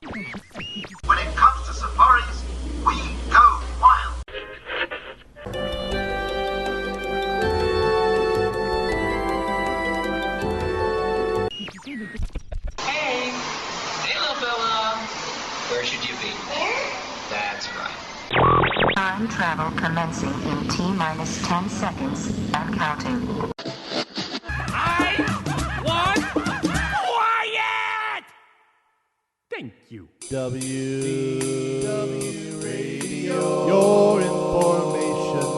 When it comes to safaris, we go wild. Hey, little fella. Where should you be? That's right. Time travel commencing in T-minus 10 seconds and counting. I want quiet! Thank you. WDW Radio, your information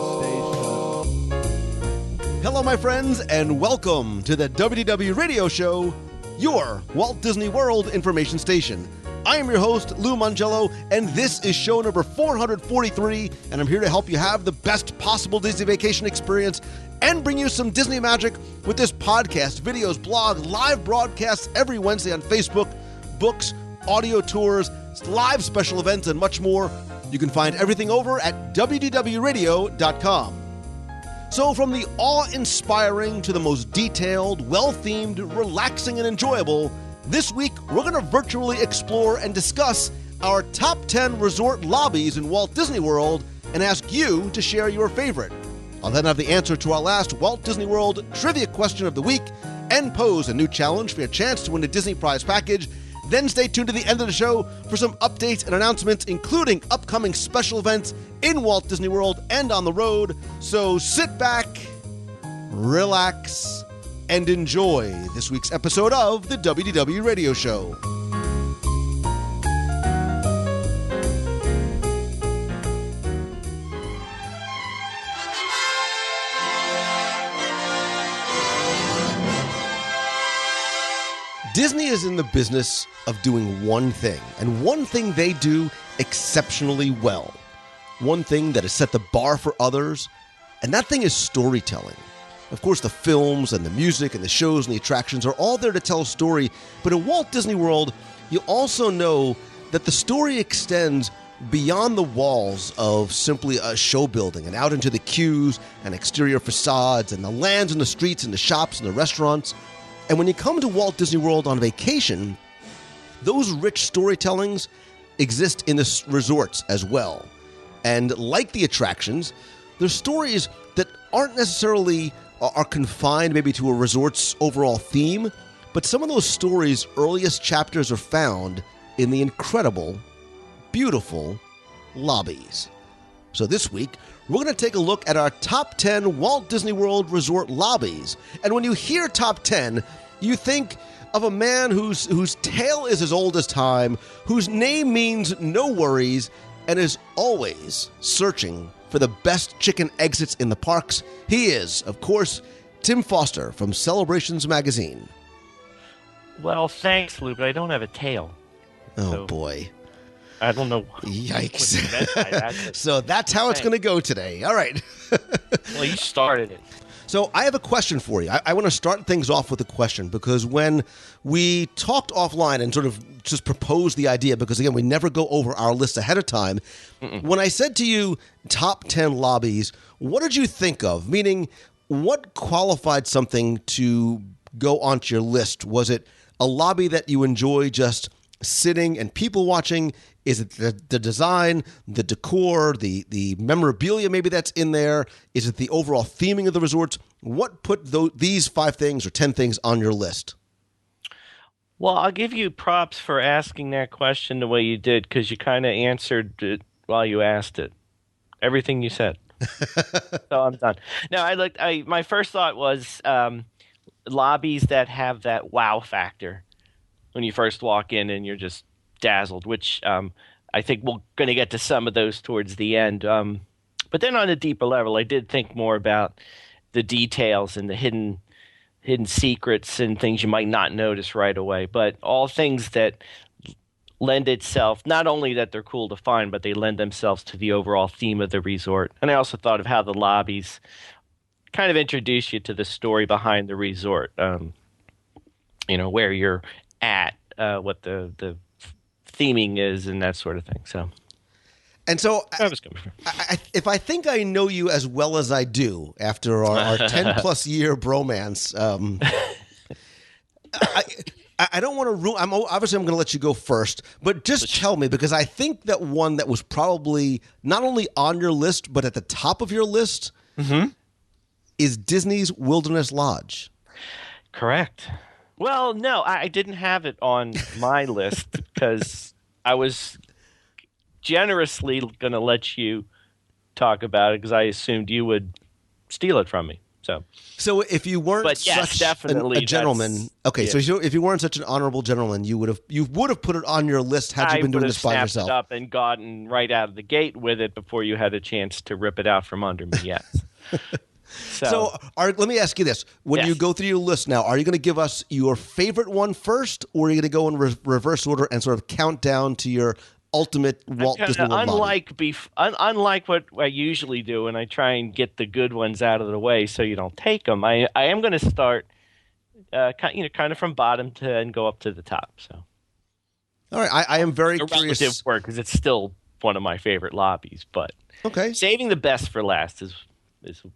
station. Hello, my friends, and welcome to the WDW Radio Show, your Walt Disney World information station. I am your host, Lou Mangello, and this is show number 443, and I'm here to help you have the best possible Disney vacation experience and bring you some Disney magic with this podcast, videos, blog, live broadcasts every Wednesday on Facebook, books, audio tours, live special events, and much more. You can find everything over at WDWRadio.com. So from the awe-inspiring to the most detailed, well-themed, relaxing, and enjoyable, this week we're going to virtually explore and discuss our top 10 resort lobbies in Walt Disney World and ask you to share your favorite. I'll then have the answer to our last Walt Disney World trivia question of the week and pose a new challenge for your chance to win a Disney Prize package. Then stay tuned to the end of the show for some updates and announcements, including upcoming special events in Walt Disney World and on the road. So sit back, relax, and enjoy this week's episode of the WDW Radio Show. Disney is in the business of doing one thing, and one thing they do exceptionally well. One thing that has set the bar for others, and that thing is storytelling. Of course, the films and the music and the shows and the attractions are all there to tell a story, but in Walt Disney World, you also know that the story extends beyond the walls of simply a show building and out into the queues and exterior facades and the lands and the streets and the shops and the restaurants. And when you come to Walt Disney World on vacation, those rich storytellings exist in the resorts as well. And like the attractions, there's stories that aren't necessarily are confined maybe to a resort's overall theme, but some of those stories' earliest chapters are found in the incredible, beautiful lobbies. So this week, we're going to take a look at our top 10 Walt Disney World resort lobbies. And when you hear top 10, you think of a man whose tale is as old as time, whose name means no worries, and is always searching for the best chicken exits in the parks. He is, of course, Tim Foster from Celebrations Magazine. Well, thanks, Lou, but I don't have a tail. Oh, so boy. I don't know. Yikes. What you meant by that. So that's how it's going to go today. All right. Well, you started it. So I have a question for you. I want to start things off with a question, because when we talked offline and sort of just proposed the idea, because again, we never go over our list ahead of time. When I said to you top 10 lobbies, what did you think of? Meaning, what qualified something to go onto your list? Was it a lobby that you enjoy just sitting and people watching? Is it the design, the decor, the memorabilia maybe that's in there? Is it the overall theming of the resorts? What put these 5 things or 10 things on your list? Well, I'll give you props for asking that question the way you did, because you kind of answered it while you asked it. Everything you said. So I'm done. No, my first thought was lobbies that have that wow factor when you first walk in and you're just dazzled, which I think we're going to get to some of those towards the end. But then on a deeper level, I did think more about the details and the hidden secrets and things you might not notice right away, but all things that lend itself, not only that they're cool to find, but they lend themselves to the overall theme of the resort. And I also thought of how the lobbies kind of introduce you to the story behind the resort, where you're at, what the theming is, and that sort of thing. So if I think I know you as well as I do after our 10 plus year bromance, I don't want to ruin. I'm going to let you go first, but just tell me, because I think that one that was probably not only on your list but at the top of your list is Disney's Wilderness Lodge. Correct. Well, no, I didn't have it on my list because I was generously going to let you talk about it because I assumed you would steal it from me. So if you weren't such definitely a gentleman, so if you weren't such an honorable gentleman, you would have put it on your list had you been doing this by yourself. I would have snapped it up and gotten right out of the gate with it before you had a chance to rip it out from under me. Yes. So let me ask you this: when you go through your list now, are you going to give us your favorite one first, or are you going to go in reverse order and sort of count down to your ultimate Walt Disney World unlike what I usually do, and I try and get the good ones out of the way so you don't take them. I am going to start, kind of from bottom to and go up to the top. So, all right, I am very curious. Relative work because it's still one of my favorite lobbies, but saving the best for last is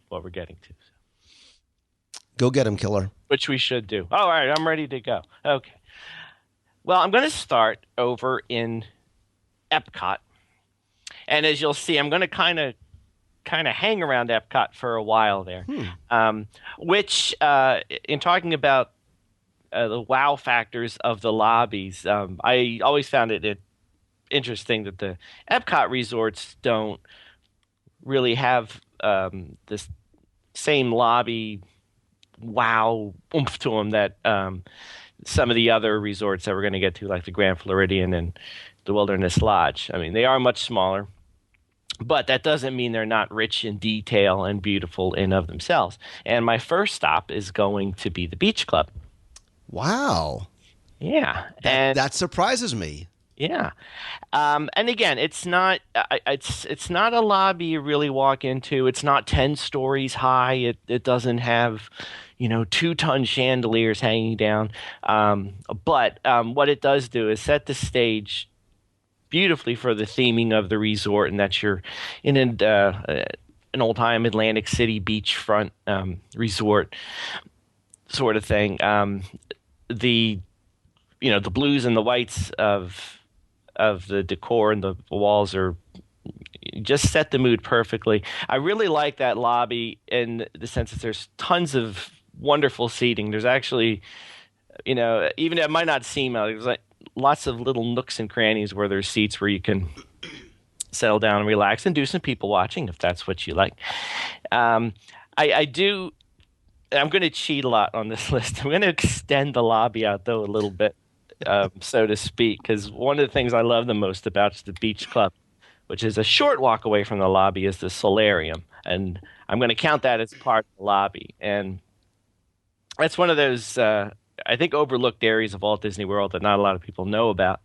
what we're getting to. So. Go get him, killer. Which we should do. All right, I'm ready to go. Okay. Well, I'm going to start over in Epcot, and as you'll see, I'm going to kind of hang around Epcot for a while there. Which, in talking about the wow factors of the lobbies, I always found it interesting that the Epcot resorts don't really have this same lobby wow oomph to them that some of the other resorts that we're going to get to, like the Grand Floridian and the Wilderness Lodge. I mean, they are much smaller, but that doesn't mean they're not rich in detail and beautiful in of themselves. And my first stop is going to be the Beach Club. Wow. Yeah. That surprises me. Yeah. And again, it's not a lobby you really walk into. It's not 10 stories high. It doesn't have, 2-ton chandeliers hanging down. But what it does do is set the stage beautifully for the theming of the resort, and that you're in an old-time Atlantic City beachfront resort sort of thing. The blues and the whites of the decor and the walls are just set the mood perfectly. I really like that lobby in the sense that there's tons of wonderful seating. There's actually, even it might not seem like there's like lots of little nooks and crannies where there's seats where you can settle down and relax and do some people watching if that's what you like. I do. I'm going to cheat a lot on this list. I'm going to extend the lobby out though a little bit, so to speak, because one of the things I love the most about the Beach Club, which is a short walk away from the lobby, is the solarium, and I'm going to count that as part of the lobby. And that's one of those I think overlooked areas of Walt Disney World that not a lot of people know about,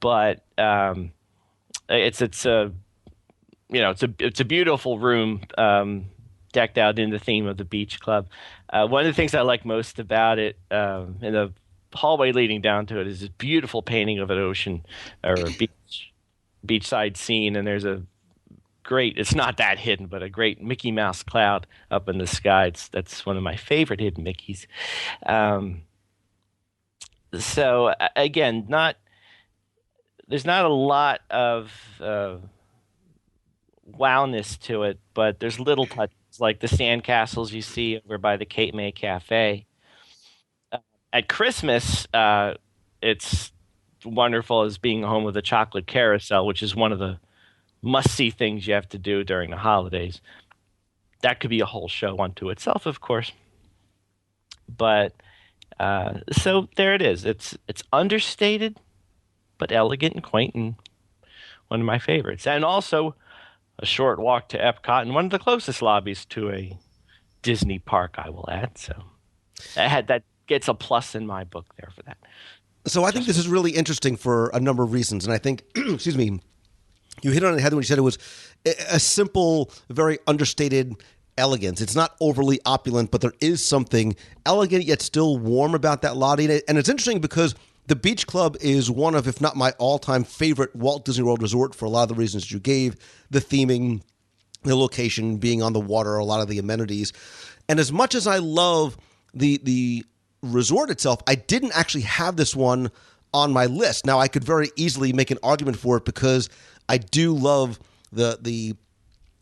but it's a beautiful room decked out in the theme of the Beach Club. One of the things I like most about it, in the hallway leading down to it, is this beautiful painting of an ocean or a beachside scene, and there's a great, it's not that hidden, but a great Mickey Mouse cloud up in the sky. That's one of my favorite hidden Mickeys. So again, there's not a lot of wowness to it, but there's little touches like the sandcastles you see over by the Cape May Cafe. At Christmas, it's wonderful as being home with a chocolate carousel, which is one of the must-see things you have to do during the holidays. That could be a whole show unto itself, of course. But so there it is. It's understated, but elegant and quaint, and one of my favorites. And also a short walk to Epcot and one of the closest lobbies to a Disney park, I will add. So that gets a plus in my book there for that. So I think this is really interesting for a number of reasons. And I think, excuse me, you hit it on the head when you said it was a simple, very understated elegance. It's not overly opulent, but there is something elegant yet still warm about that lobby. And it's interesting because the Beach Club is one of, if not my all-time favorite Walt Disney World resort for a lot of the reasons you gave, the theming, the location, being on the water, a lot of the amenities. And as much as I love the resort itself, I didn't actually have this one on my list. Now, I could very easily make an argument for it because I do love the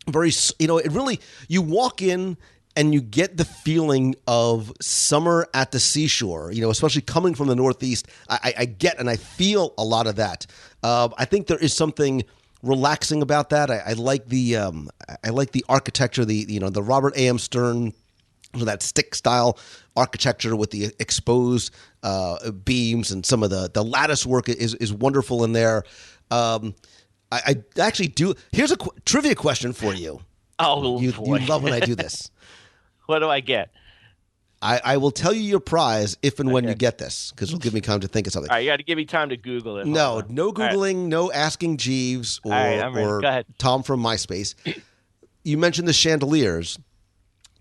very, it really, you walk in and you get the feeling of summer at the seashore, especially coming from the Northeast. I get and I feel a lot of that. I think there is something relaxing about that. I like the architecture, the Robert A.M. Stern, that stick style architecture with the exposed beams, and some of the lattice work is wonderful in there. I actually do. Here's a trivia question for you. Oh, you boy. love when I do this. What do I get? I will tell you your prize if and when you get this, because it'll give me time to think of something. All right, you got to give me time to Google it. No Googling, no asking Jeeves or, Go ahead. Tom from MySpace. You mentioned the chandeliers.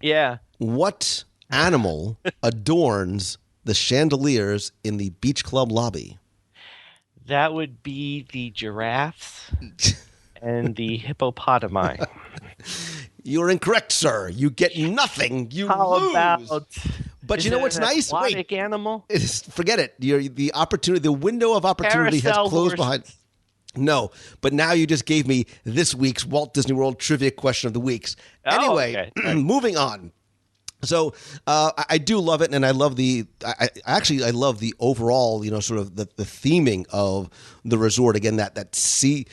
Yeah. What animal adorns the chandeliers in the beach club lobby? That would be the giraffes and the hippopotami. You're incorrect, sir. You get nothing. You How lose. about? But you know what's nice? Aquatic animal. Forget it. The opportunity, the window of opportunity has Carousel closed horses. behind. No, but now you just gave me this week's Walt Disney World Trivia Question of the Weeks. Anyway, okay. Moving on. So I do love it, and I love I love the overall, sort of the theming of the resort. Again, that's a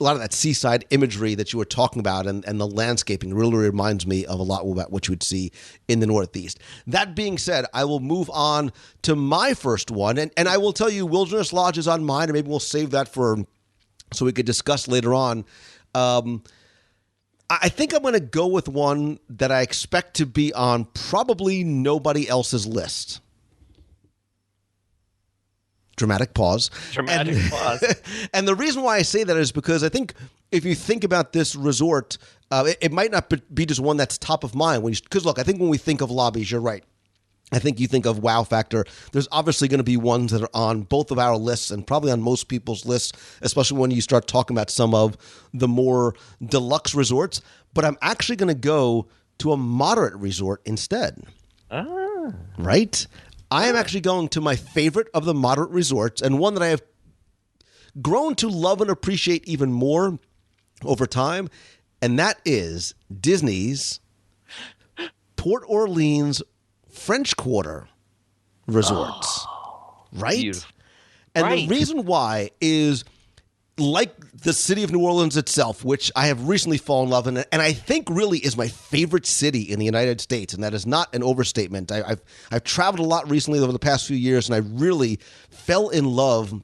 lot of that seaside imagery that you were talking about, and the landscaping really reminds me of a lot about what you would see in the Northeast. That being said, I will move on to my first one, and I will tell you, Wilderness Lodge is on mine, and maybe we'll save that so we could discuss later on. I think I'm going to go with one that I expect to be on probably nobody else's list. Dramatic pause. Pause. And the reason why I say that is because I think if you think about this resort, it might not be just one that's top of mind. Because look, I think when we think of Lobbies, you're right. I think you think of wow factor. There's obviously going to be ones that are on both of our lists and probably on most people's lists, especially when you start talking about some of the more deluxe resorts. But I'm actually going to go to a moderate resort instead. Right? I am actually going to my favorite of the moderate resorts, and one that I have grown to love and appreciate even more over time, and that is Disney's Port Orleans French Quarter resorts, right? Beautiful. And Right. the reason why is, like the city of New Orleans itself, which I have recently fallen in love in, and I think really is my favorite city in the United States, and that is not an overstatement. I've traveled a lot recently over the past few years, and I really fell in love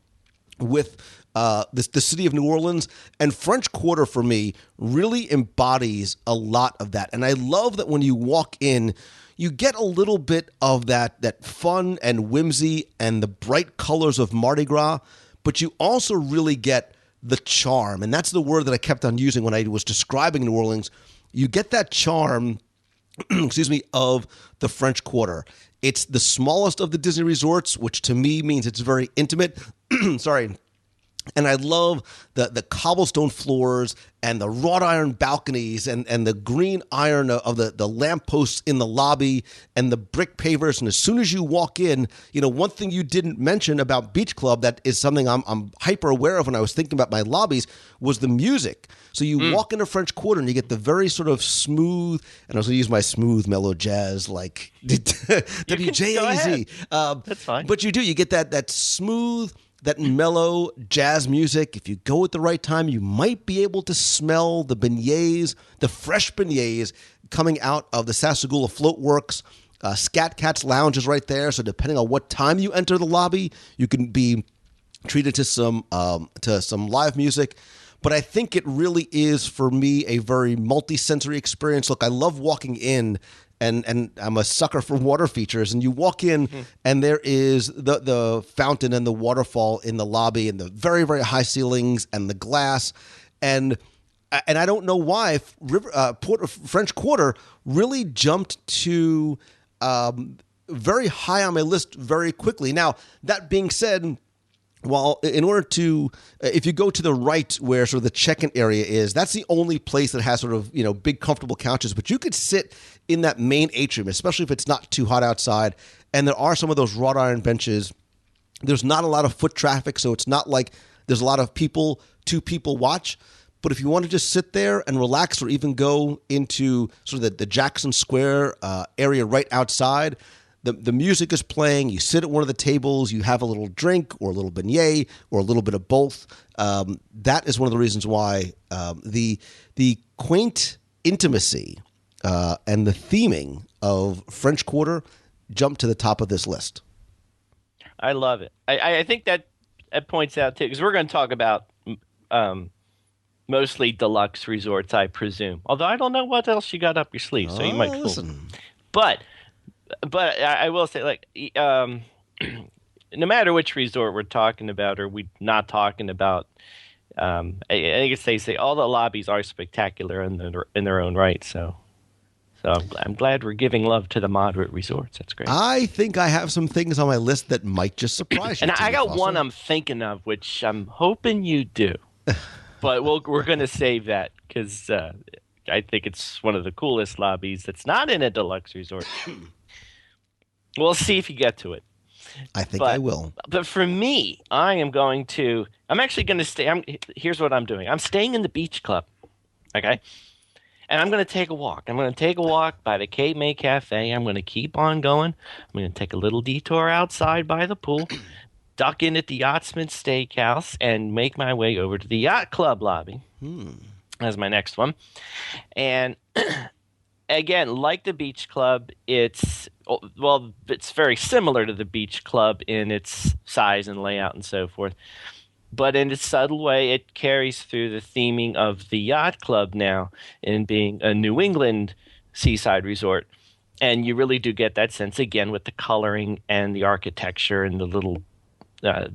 with the city of New Orleans, and French Quarter for me really embodies a lot of that. And I love that when you walk in, you get a little bit of that fun and whimsy and the bright colors of Mardi Gras, but you also really get the charm. And that's the word that I kept on using when I was describing New Orleans. You get that charm, of the French Quarter. It's the smallest of the Disney resorts, which to me means it's very intimate. Sorry. And I love the cobblestone floors and the wrought iron balconies and the green iron of the lampposts in the lobby and the brick pavers. And as soon as you walk in, one thing you didn't mention about Beach Club that is something I'm hyper aware of when I was thinking about my lobbies was the music. So you walk into French Quarter and you get the very sort of smooth, and I was going to use my smooth mellow jazz like WJAZ. That's fine. But you get that smooth, that mellow jazz music. If you go at the right time, you might be able to smell the beignets, the fresh beignets coming out of the Sassagoula Float Works. Scat Cat's Lounge is right there, so depending on what time you enter the lobby, you can be treated to some live music. But I think it really is, for me, a very multi-sensory experience. Look, I love walking in, and I'm a sucker for water features. And you walk in, and there is the fountain and the waterfall in the lobby, and the very, very high ceilings and the glass. And I don't know why French Quarter really jumped to very high on my list very quickly. Now, that being said, Well, in order to, if you go to the right where sort of the check-in area is, that's the only place that has sort of, big comfortable couches. But you could sit in that main atrium, especially if it's not too hot outside. And there are some of those wrought iron benches. There's not a lot of foot traffic, so it's not like there's a lot of people, two people watch. But if you want to just sit there and relax, or even go into sort of the Jackson Square area right outside, the music is playing. You sit at one of the tables. You have a little drink or a little beignet or a little bit of both. That is one of the reasons why the quaint intimacy and the theming of French Quarter jumped to the top of this list. I love it. I think that points out too, because we're going to talk about mostly deluxe resorts, I presume. Although I don't know what else you got up your sleeve, so you might fool. Listen. But I will say, like, no matter which resort we're talking about or we're not talking about, I guess they say all the lobbies are spectacular in their own right. So I'm glad we're giving love to the moderate resorts. That's great. I think I have some things on my list that might just surprise you. And I got one I'm thinking of, which I'm hoping you do. But we're going to save that because I think it's one of the coolest lobbies that's not in a deluxe resort. We'll see if you get to it. I think I will. But for me, I'm actually going to stay. Here's what I'm doing. I'm staying in the beach club, okay? And I'm going to take a walk. I'm going to take a walk by the Cape May Cafe. I'm going to keep on going. I'm going to take a little detour outside by the pool, duck in at the Yachtsman Steakhouse, and make my way over to the Yacht Club lobby. That's my next one. And again, like the beach club, it's very similar to the beach club in its size and layout and so forth. But in its subtle way, it carries through the theming of the Yacht Club now in being a New England seaside resort. And you really do get that sense, again, with the coloring and the architecture and the little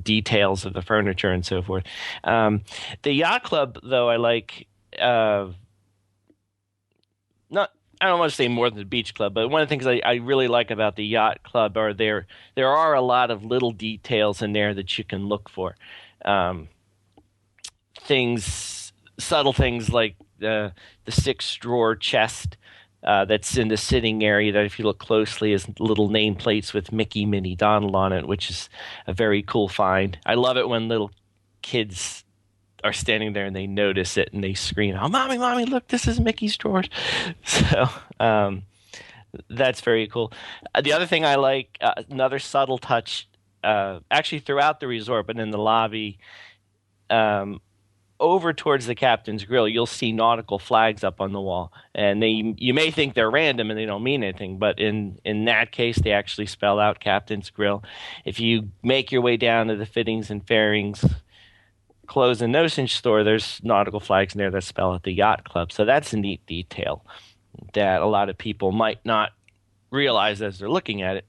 details of the furniture and so forth. The Yacht Club, though, I like... I don't want to say more than the beach club, but one of the things I really like about the Yacht Club are there are a lot of little details in there that you can look for. Subtle things like the 6-drawer chest that's in the sitting area that if you look closely is little nameplates with Mickey, Minnie, Donald on it, which is a very cool find. I love it when little kids are standing there and they notice it and they scream, "Oh, mommy, look, this is Mickey's drawers." So that's very cool. The other thing I like, another subtle touch, actually throughout the resort, but in the lobby, over towards the Captain's Grill, you'll see nautical flags up on the wall. And you may think they're random and they don't mean anything, but in that case, they actually spell out Captain's Grill. If you make your way down to the Fittings and Fairings Clothes and Nosage store, there's nautical flags in there that spell out the Yacht Club. So that's a neat detail that a lot of people might not realize as they're looking at it.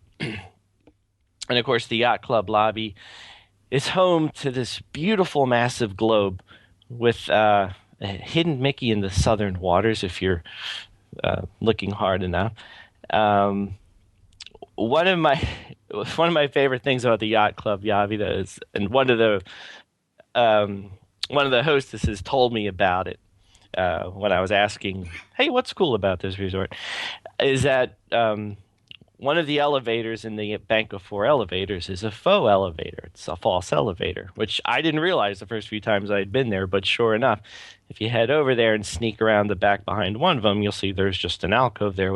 And of course, the Yacht Club lobby is home to this beautiful, massive globe with a hidden Mickey in the southern waters, if you're looking hard enough. One of my favorite things about the Yacht Club, Yavita, is, and one of the hostesses told me about it when I was asking, "Hey, what's cool about this resort?" Is that one of the elevators in the Bank of Four elevators is a faux elevator. It's a false elevator, which I didn't realize the first few times I'd been there. But sure enough, if you head over there and sneak around the back behind one of them, you'll see there's just an alcove there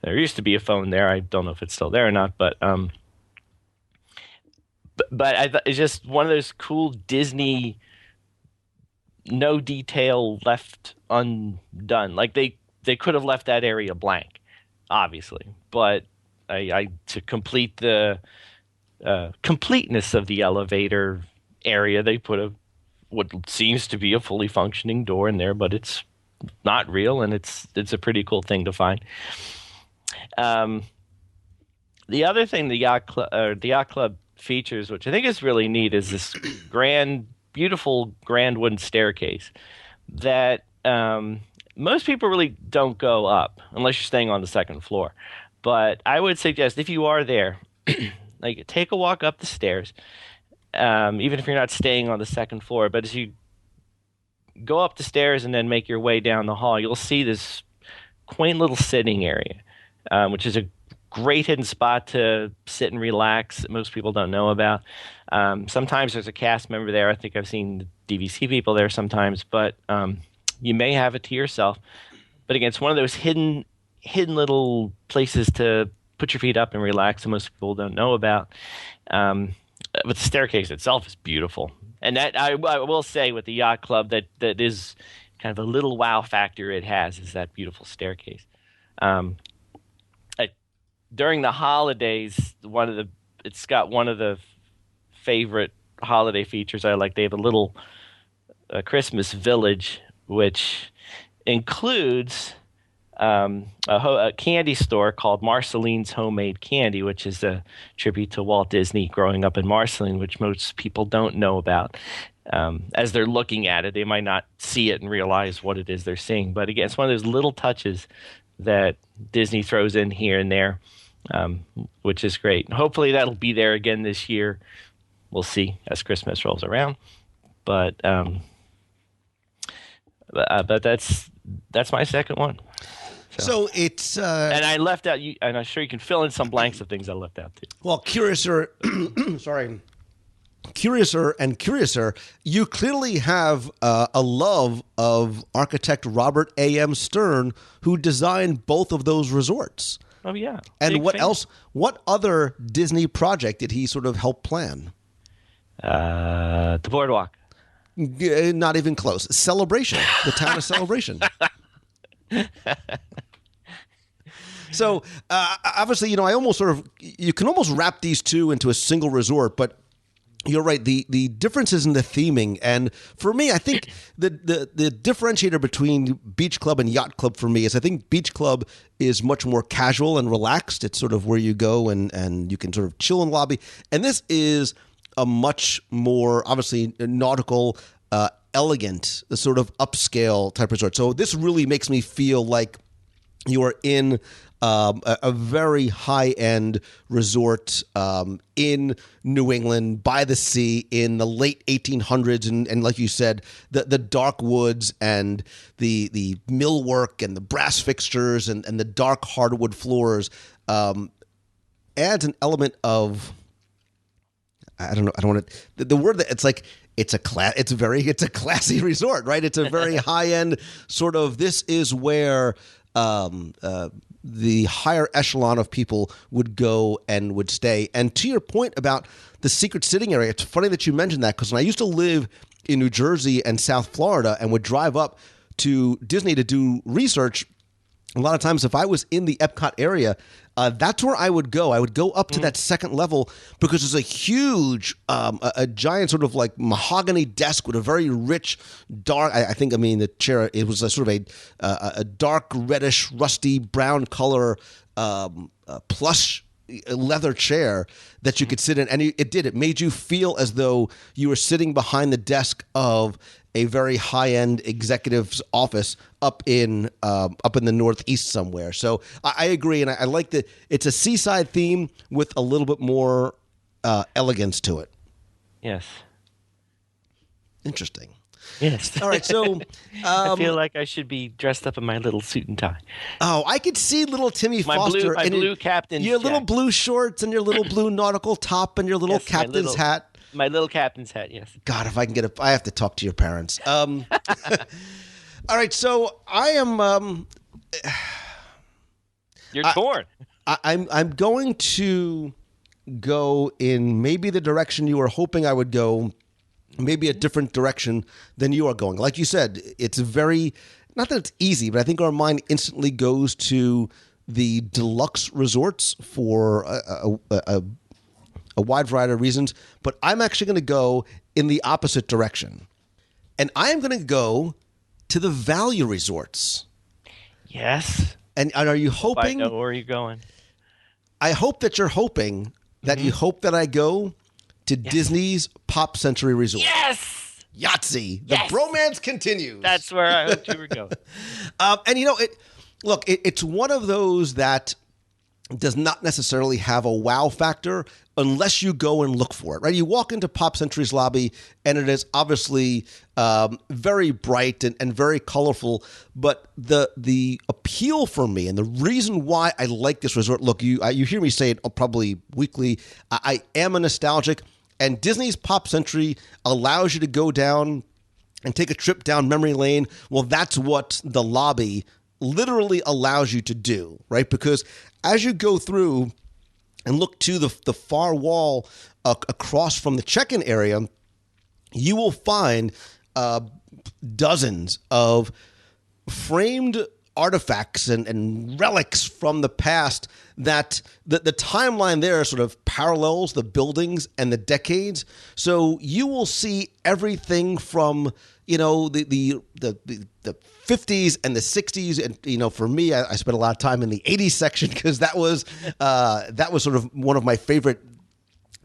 there used to be a phone there. I don't know if it's still there or not, but I thought it's just one of those cool Disney, no detail left undone. Like they could have left that area blank, obviously, but I to complete the completeness of the elevator area, they put what seems to be a fully functioning door in there, but it's not real, and it's a pretty cool thing to find. The other thing the Yacht Club features, which I think is really neat, is this beautiful grand wooden staircase that most people really don't go up unless you're staying on the second floor. But I would suggest if you are there, like take a walk up the stairs even if you're not staying on the second floor. But as you go up the stairs and then make your way down the hall, you'll see this quaint little sitting area, which is a great hidden spot to sit and relax that most people don't know about. Sometimes there's a cast member there. I think I've seen the DVC people there sometimes, but you may have it to yourself. But again, it's one of those hidden little places to put your feet up and relax that most people don't know about. But the staircase itself is beautiful. And that I will say with the yacht club that is kind of a little wow factor it has is that beautiful staircase. During the holidays, it's got one of the favorite holiday features I like. They have a little Christmas village, which includes a candy store called Marceline's Homemade Candy, which is a tribute to Walt Disney growing up in Marceline, which most people don't know about. As they're looking at it, they might not see it and realize what it is they're seeing. But again, it's one of those little touches that Disney throws in here and there, which is great. Hopefully that'll be there again this year. We'll see as Christmas rolls around. But that's my second one. So it's and I left out you, and I'm sure you can fill in some blanks of things I left out too. well, curiouser and curiouser, you clearly have a love of architect Robert A.M. Stern, who designed both of those resorts. Oh yeah. And Big what fan. else? What other Disney project did he sort of help plan? The boardwalk. Not even close. Celebration, the town of Celebration. So obviously, you can almost wrap these two into a single resort, but you're right. The differences in the theming, and for me, I think the differentiator between Beach Club and Yacht Club for me is I think Beach Club is much more casual and relaxed. It's sort of where you go and you can sort of chill in the lobby, and this is a much more obviously nautical, elegant, sort of upscale type resort. So this really makes me feel like you are in a very high-end resort in New England by the sea in the late 1800s, and like you said, the dark woods and the millwork and the brass fixtures and the dark hardwood floors adds an element of, I don't know. I don't want to. The word that it's like it's a classy resort, right? It's a very high end sort of. This is where the higher echelon of people would go and would stay. And to your point about the secret sitting area, it's funny that you mentioned that because when I used to live in New Jersey and South Florida and would drive up to Disney to do research, a lot of times if I was in the Epcot area, that's where I would go. I would go up to that second level because there's a huge, a giant sort of like mahogany desk with a very rich, dark. The chair. It was a sort of a dark reddish, rusty brown color plush leather chair that you could sit in, and it made you feel as though you were sitting behind the desk of a very high-end executive's office up in the Northeast somewhere. So I agree, and I like that it's a seaside theme with a little bit more elegance to it. Yes. Interesting. Yes. All right, so I feel like I should be dressed up in my little suit and tie. Oh, I could see little Timmy Foster My blue captain's your little jacket. blue shorts and your little blue nautical top and your little Yes, captain's hat. My little captain's hat, yes. God, if I can I have to talk to your parents. All right, so I am. You're torn. I'm going to go in maybe the direction you were hoping I would go, maybe a different direction than you are going. Like you said, it's very, not that it's easy, but I think our mind instantly goes to the deluxe resorts for a wide variety of reasons, but I'm actually going to go in the opposite direction. And I am going to go to the value resorts. Yes. And are you hoping? I know where you're going. I hope that you're hoping that you hope that I go to Disney's Pop Century Resort. Yes! Yahtzee. The bromance continues. That's where I hoped you were going. And it's one of those that does not necessarily have a wow factor, unless you go and look for it, right? You walk into Pop Century's lobby, and it is obviously very bright and very colorful. But the appeal for me and the reason why I like this resort, look, you hear me say it probably weekly, I am a nostalgic, and Disney's Pop Century allows you to go down and take a trip down memory lane. Well, that's what the lobby literally allows you to do, right? Because as you go through and look to the far wall across from the check-in area, you will find dozens of framed artifacts and relics from the past that the timeline there sort of parallels the buildings and the decades. So you will see everything from, you know, the 50s and the 60s. And, you know, for me, I spent a lot of time in the 80s section because that was sort of one of my favorite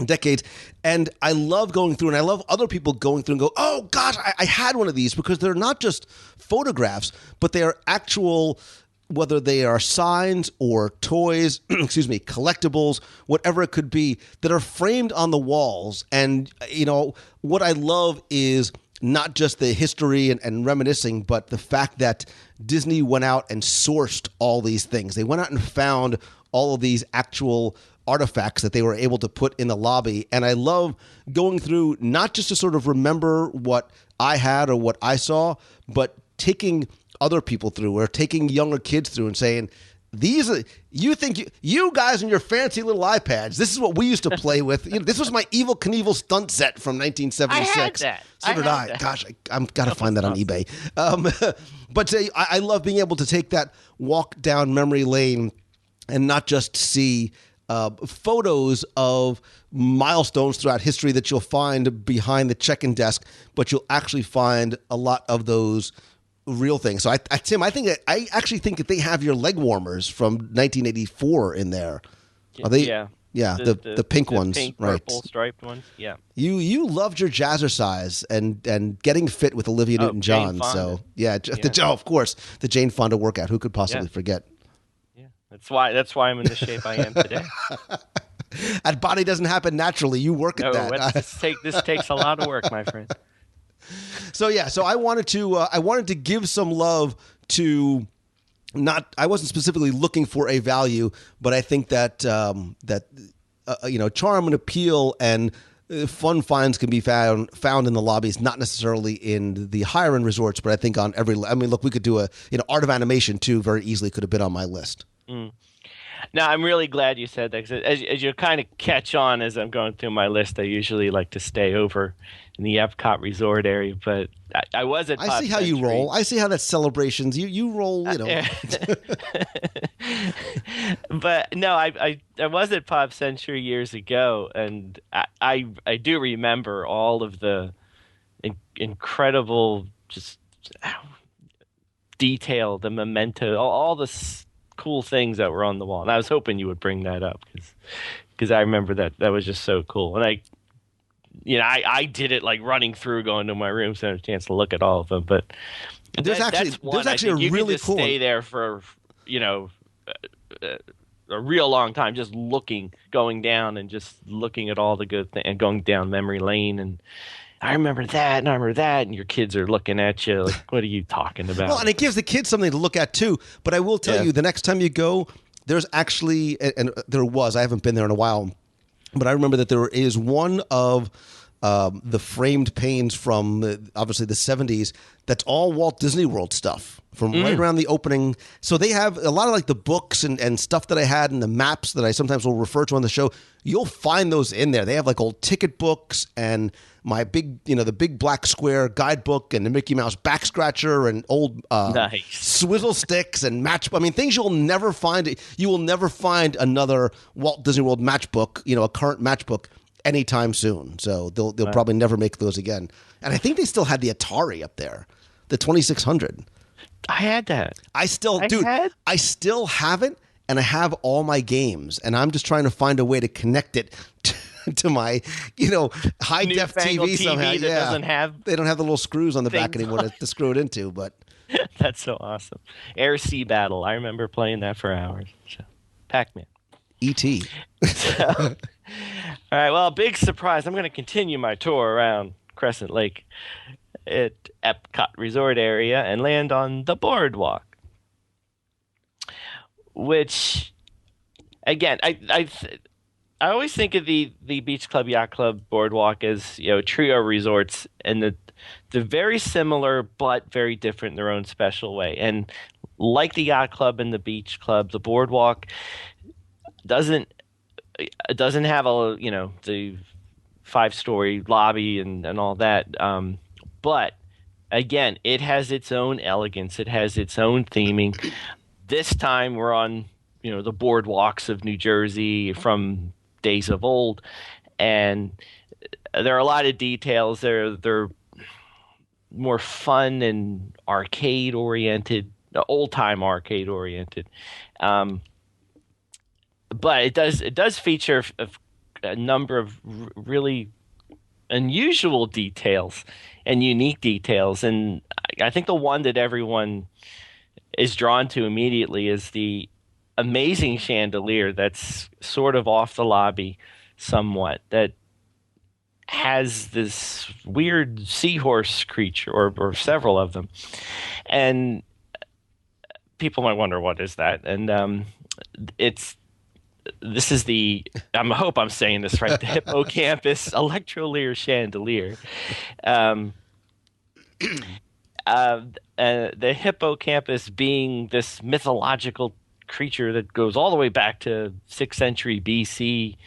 decades. And I love going through, and I love other people going through and go, oh gosh, I had one of these, because they're not just photographs, but they are actual, whether they are signs or toys, collectibles, whatever it could be, that are framed on the walls. And, you know, what I love is not just the history and reminiscing, but the fact that Disney went out and sourced all these things. They went out and found all of these actual artifacts that they were able to put in the lobby. And I love going through, not just to sort of remember what I had or what I saw, but taking other people through, or taking younger kids through and saying, these are, you guys and your fancy little iPads, this is what we used to play with. You know, this was my Evel Knievel stunt set from 1976. I had that. So did I. Gosh, I'm got to find that on eBay. But I love being able to take that walk down memory lane and not just see photos of milestones throughout history that you'll find behind the check-in desk, but you'll actually find a lot of those real things. So, Tim, I actually think that they have your leg warmers from 1984 in there. Are they? Yeah. Yeah, the pink ones, pink, right? Purple striped ones. Yeah. You loved your jazzercise and getting fit with Olivia Newton-John. So yeah, of course, the Jane Fonda workout. Who could possibly forget? Yeah, that's why I'm in the shape I am today. That body doesn't happen naturally. You work at that. This takes a lot of work, my friend. So I wanted to give some love to. I wasn't specifically looking for a value, but I think that charm and appeal and fun finds can be found in the lobbies, not necessarily in the higher end resorts, but I think on every. I mean, look, we could do Art of Animation too. Very easily could have been on my list. Mm. Now, I'm really glad you said that, because as you kind of catch on as I'm going through my list, I usually like to stay over in the Epcot resort area, but I was at Pop I see how Century. you roll. I see how that's celebrations. You roll, But no, I was at Pop Century years ago, and I do remember all of the incredible just detail, the memento, all the cool things that were on the wall. And I was hoping you would bring that up, because I remember that was just so cool. And I did it like running through, going to my room, so I had a chance to look at all of them. But there's actually a really cool stay there for a real long time, just going down and just looking at all the good things, and going down memory lane. And I remember that, and your kids are looking at you like, what are you talking about? Well, and it gives the kids something to look at too. But I will tell you, the next time you go, there's actually, and there was, I haven't been there in a while, but I remember that there is one of the framed panes from obviously the 70s that's all Walt Disney World stuff from right around the opening. So they have a lot of like the books and stuff that I had, and the maps that I sometimes will refer to on the show. You'll find those in there. They have like old ticket books and my big, the big black square guidebook and the Mickey Mouse back scratcher and old swizzle sticks and things you'll never find. You will never find another Walt Disney World matchbook, a current matchbook, anytime soon. So they'll probably never make those again. And I think they still had the Atari up there, the 2600. I had that. I still have it, and I have all my games, and I'm just trying to find a way to connect it to my, high def TV somehow. That doesn't have. They don't have the little screws on the back anymore to screw it into, but. That's so awesome. Air Sea Battle. I remember playing that for hours. So, Pac-Man. E.T. right. Well, big surprise. I'm going to continue my tour around Crescent Lake at Epcot Resort area and land on the boardwalk. Which, again, I always think of the Beach Club Yacht Club boardwalk as trio resorts, and they're very similar but very different in their own special way. And like the Yacht Club and the Beach Club, the boardwalk doesn't have the 5-story lobby and all that. But again, it has its own elegance. It has its own theming. This time we're on the boardwalks of New Jersey from days of old, and there are a lot of details. They're more fun and arcade oriented, old time arcade oriented. But it does feature a number of really unusual details and unique details, and I think the one that everyone is drawn to immediately is the amazing chandelier that's sort of off the lobby somewhat, that has this weird seahorse creature or several of them, and people might wonder what is that. And this is I hope I'm saying this right, the Hippocampus Electrolier chandelier. The hippocampus being this mythological creature that goes all the way back to 6th century BC,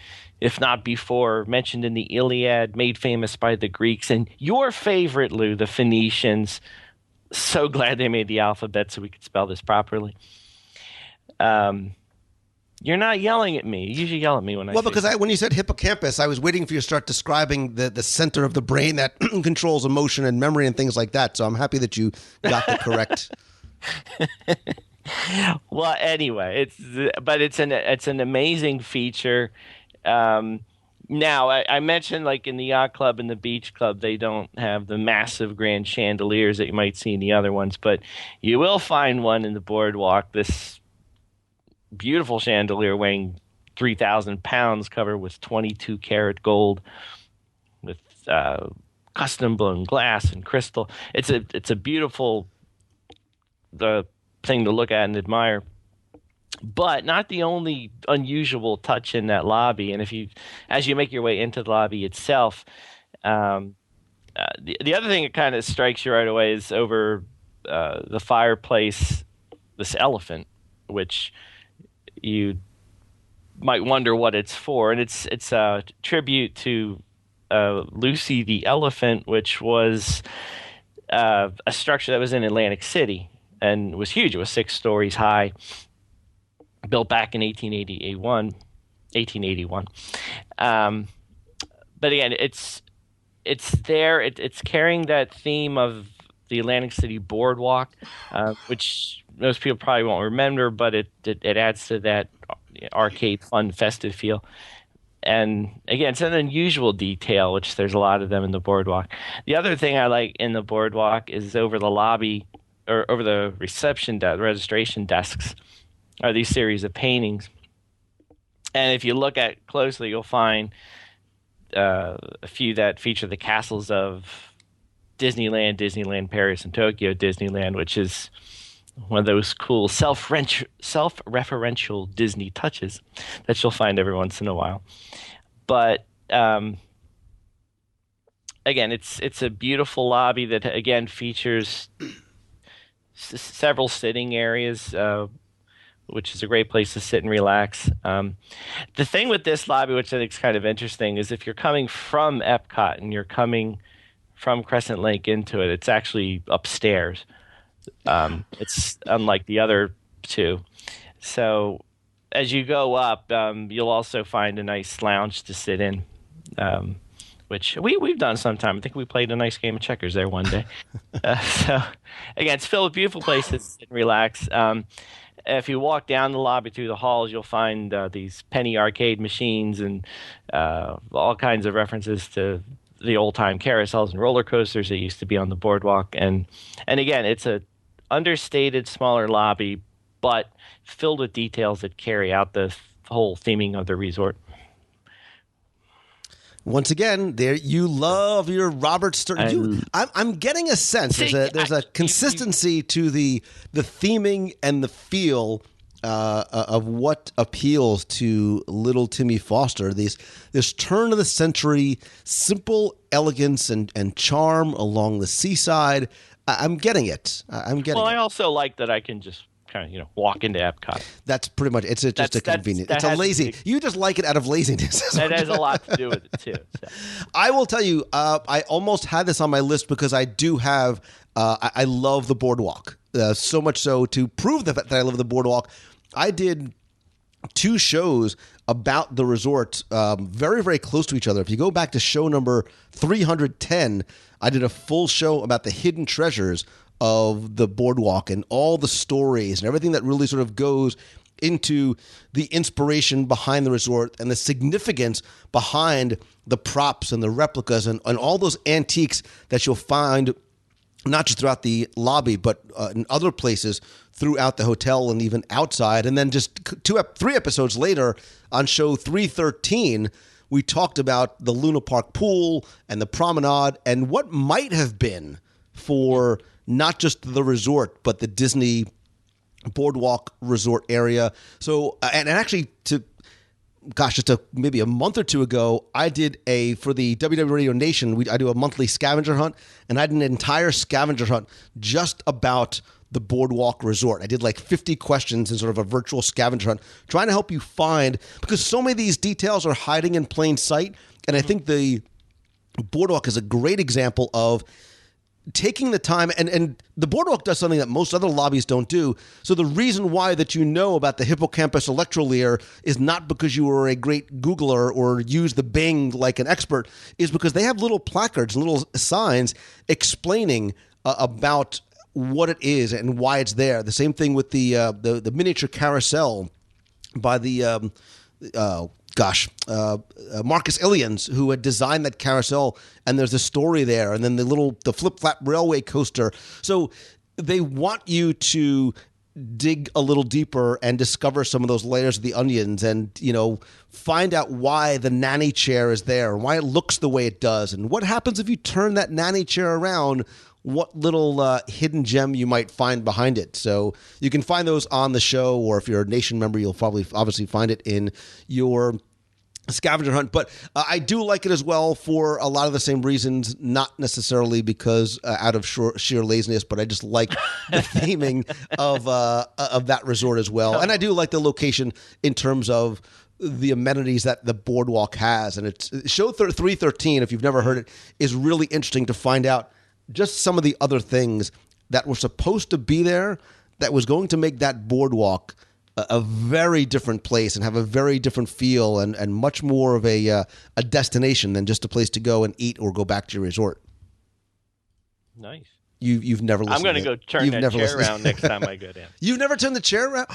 if not before, mentioned in the Iliad, made famous by the Greeks, and your favorite, Lou, the Phoenicians. So glad they made the alphabet so we could spell this properly. You're not yelling at me. You usually yell at me when I say because when you said hippocampus, I was waiting for you to start describing the center of the brain that controls emotion and memory and things like that. So I'm happy that you got the correct. Well, anyway, it's an amazing feature. Now, I mentioned, like in the Yacht Club and the Beach Club, they don't have the massive grand chandeliers that you might see in the other ones, but you will find one in the boardwalk. This beautiful chandelier weighing 3,000 pounds, covered with 22 karat gold, with custom blown glass and crystal. It's a beautiful thing to look at and admire. But not the only unusual touch in that lobby. And as you make your way into the lobby itself, the other thing that kind of strikes you right away is over the fireplace, this elephant, which you might wonder what it's for. And it's a tribute to Lucy the elephant, which was a structure that was in Atlantic City and was huge. It was 6 stories high, built back in 1881. But again, it's there. It's carrying that theme of the Atlantic City boardwalk, which most people probably won't remember, but it adds to that arcade, fun, festive feel. And again, it's an unusual detail, which there's a lot of them in the boardwalk. The other thing I like in the boardwalk is over the lobby, or over the registration desks, are these series of paintings. And if you look at closely, you'll find a few that feature the castles of Disneyland Paris, and Tokyo Disneyland, which is one of those cool self-referential Disney touches that you'll find every once in a while. But again, it's a beautiful lobby that again features several sitting areas, which is a great place to sit and relax. The thing with this lobby, which I think is kind of interesting, is if you're coming from Epcot and you're coming from Crescent Lake into it, it's actually upstairs. It's unlike the other two. So as you go up, you'll also find a nice lounge to sit in, which we've done sometime. I think we played a nice game of checkers there one day. So again, it's filled with beautiful places to sit and relax. If you walk down the lobby through the halls, you'll find these penny arcade machines and all kinds of references to the old-time carousels and roller coasters that used to be on the boardwalk. And again, it's a understated, smaller lobby, but filled with details that carry out the whole theming of the resort. Once again, there you love your Robert Stern. I'm getting a sense there's a consistency to the theming and the feel of what appeals to little Timmy Foster. This turn of the century, simple elegance and charm along the seaside. I'm getting it. I also like that I can just kind of walk into Epcot. That's pretty much. It's just a convenient. It's a lazy. You just like it out of laziness. That has a lot to do with it too. So. I will tell you. I almost had this on my list because I do have. I love the boardwalk so much so to prove the fact that I love the boardwalk. I did 2 shows about the resort very, very close to each other. If you go back to show number 310, I did a full show about the hidden treasures of the boardwalk and all the stories and everything that really sort of goes into the inspiration behind the resort and the significance behind the props and the replicas and all those antiques that you'll find not just throughout the lobby, but in other places throughout the hotel and even outside. And then just 3 episodes later on show 313, we talked about the Luna Park pool and the promenade and what might have been for not just the resort, but the Disney Boardwalk Resort area. So, and actually maybe a month or 2 ago, I did for the WDW Radio Nation, I do a monthly scavenger hunt, and I did an entire scavenger hunt just about the Boardwalk Resort. I did like 50 questions in sort of a virtual scavenger hunt, trying to help you find, because so many of these details are hiding in plain sight, and I think the Boardwalk is a great example of taking the time, and the boardwalk does something that most other lobbies don't do. So the reason why that you know about the hippocampus electrolayer is not because you were a great Googler or used the Bing like an expert, is because they have little placards, little signs explaining about what it is and why it's there. The same thing with the miniature carousel by the Marcus Ilians, who had designed that carousel, and there's a story there, and then the flip-flap railway coaster. So they want you to dig a little deeper and discover some of those layers of the onions and, find out why the nanny chair is there and why it looks the way it does and what happens if you turn that nanny chair around, what little hidden gem you might find behind it. So you can find those on the show, or if you're a Nation member, you'll probably obviously find it in your scavenger hunt. But I do like it as well for a lot of the same reasons, not necessarily because out of sheer laziness, but I just like the theming of that resort as well. And I do like the location in terms of the amenities that the boardwalk has. And it's show 313, if you've never heard it, is really interesting to find out just some of the other things that were supposed to be there that was going to make that boardwalk a very different place and have a very different feel and much more of a destination than just a place to go and eat or go back to your resort. Nice. You've never listened. I'm going to go turn that chair around next time I go down. You've never turned the chair around?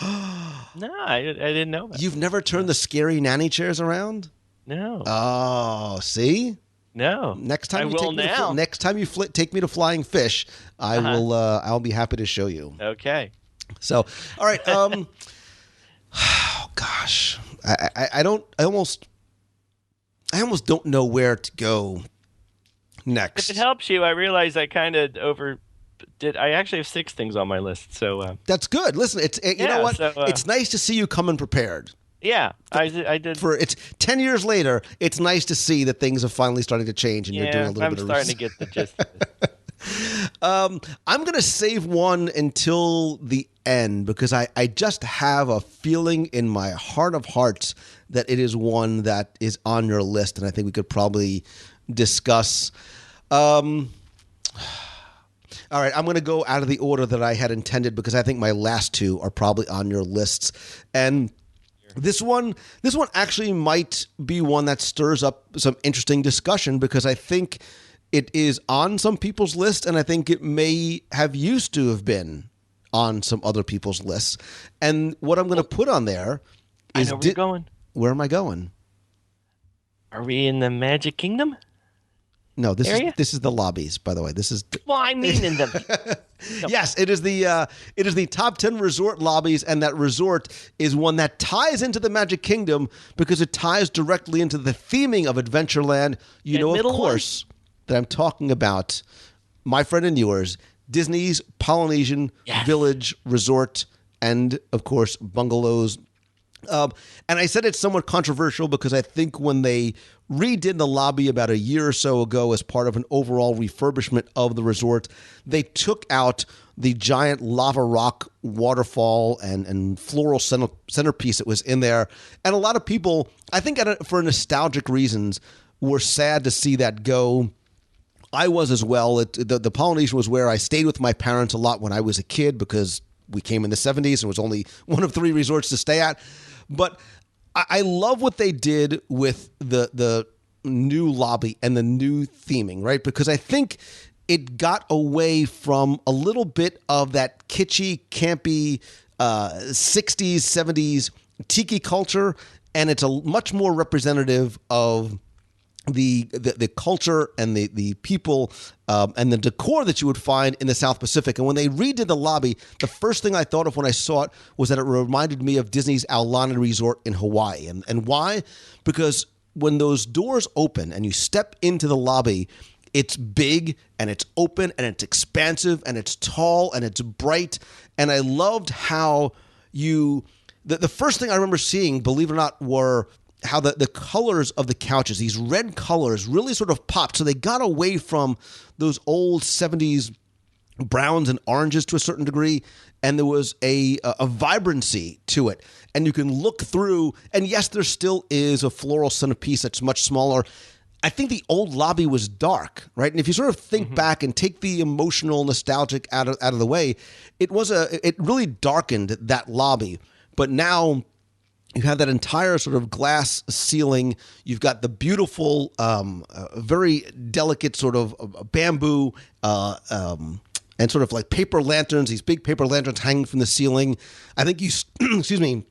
No, I didn't know that. You've never turned the scary nanny chairs around? No. Oh, see? No. Next time I will now. Next time you take me to Flying Fish, I will. I'll be happy to show you. Okay. So, all right. Oh gosh, I almost don't know where to go next. If it helps you, I realize I kind of overdid. I actually have 6 things on my list, so that's good. Listen, you know what? So, it's nice to see you coming prepared. Yeah, I did. It's 10 years later. It's nice to see that things are finally starting to change, and you're doing a little bit of research. I'm starting to get the gist of it. I'm going to save one until the end because I just have a feeling in my heart of hearts that it is one that is on your list, and I think we could probably discuss. All right, I'm going to go out of the order that I had intended because I think my last 2 are probably on your lists, and this one actually might be one that stirs up some interesting discussion because I think it is on some people's list, and I think it may have used to have been on some other people's lists. And what I'm going to put on there is... I know where you're going. Where am I going? Are we in the Magic Kingdom? No, this area? is the Lobbies, by the way. This is Well, I mean in the Yes, it is the top 10 resort lobbies, and that resort is one that ties into the Magic Kingdom because it ties directly into the theming of Adventureland. You And know, of middle course, that I'm talking about my friend and yours, Disney's Polynesian Village Resort, and of course, bungalows. And I said it's somewhat controversial because I think when they redid the lobby about a year or so ago as part of an overall refurbishment of the resort, they took out the giant lava rock waterfall and floral centerpiece that was in there. And a lot of people, I think for nostalgic reasons, were sad to see that go. I was as well. The Polynesian was where I stayed with my parents a lot when I was a kid because we came in the 70s and was only one of 3 resorts to stay at. But I love what they did with the new lobby and the new theming, right? Because I think it got away from a little bit of that kitschy, campy 60s, 70s tiki culture, and it's a much more representative of the culture and the people and the decor that you would find in the South Pacific. And when they redid the lobby, the first thing I thought of when I saw it was that it reminded me of Disney's Aulani Resort in Hawaii. And why? Because when those doors open and you step into the lobby, it's big and it's open and it's expansive and it's tall and it's bright. And I loved how the first thing I remember seeing, believe it or not, were how the colors of the couches, these red colors, really sort of popped. So they got away from those old 70s browns and oranges to a certain degree, and there was a vibrancy to it. And you can look through, and yes, there still is a floral centerpiece that's much smaller. I think the old lobby was dark, right? And if you sort of think back and take the emotional, nostalgic out of the way, it really darkened that lobby. But now you have that entire sort of glass ceiling. You've got the beautiful, very delicate sort of bamboo and sort of like paper lanterns, these big paper lanterns hanging from the ceiling. I think you, excuse me,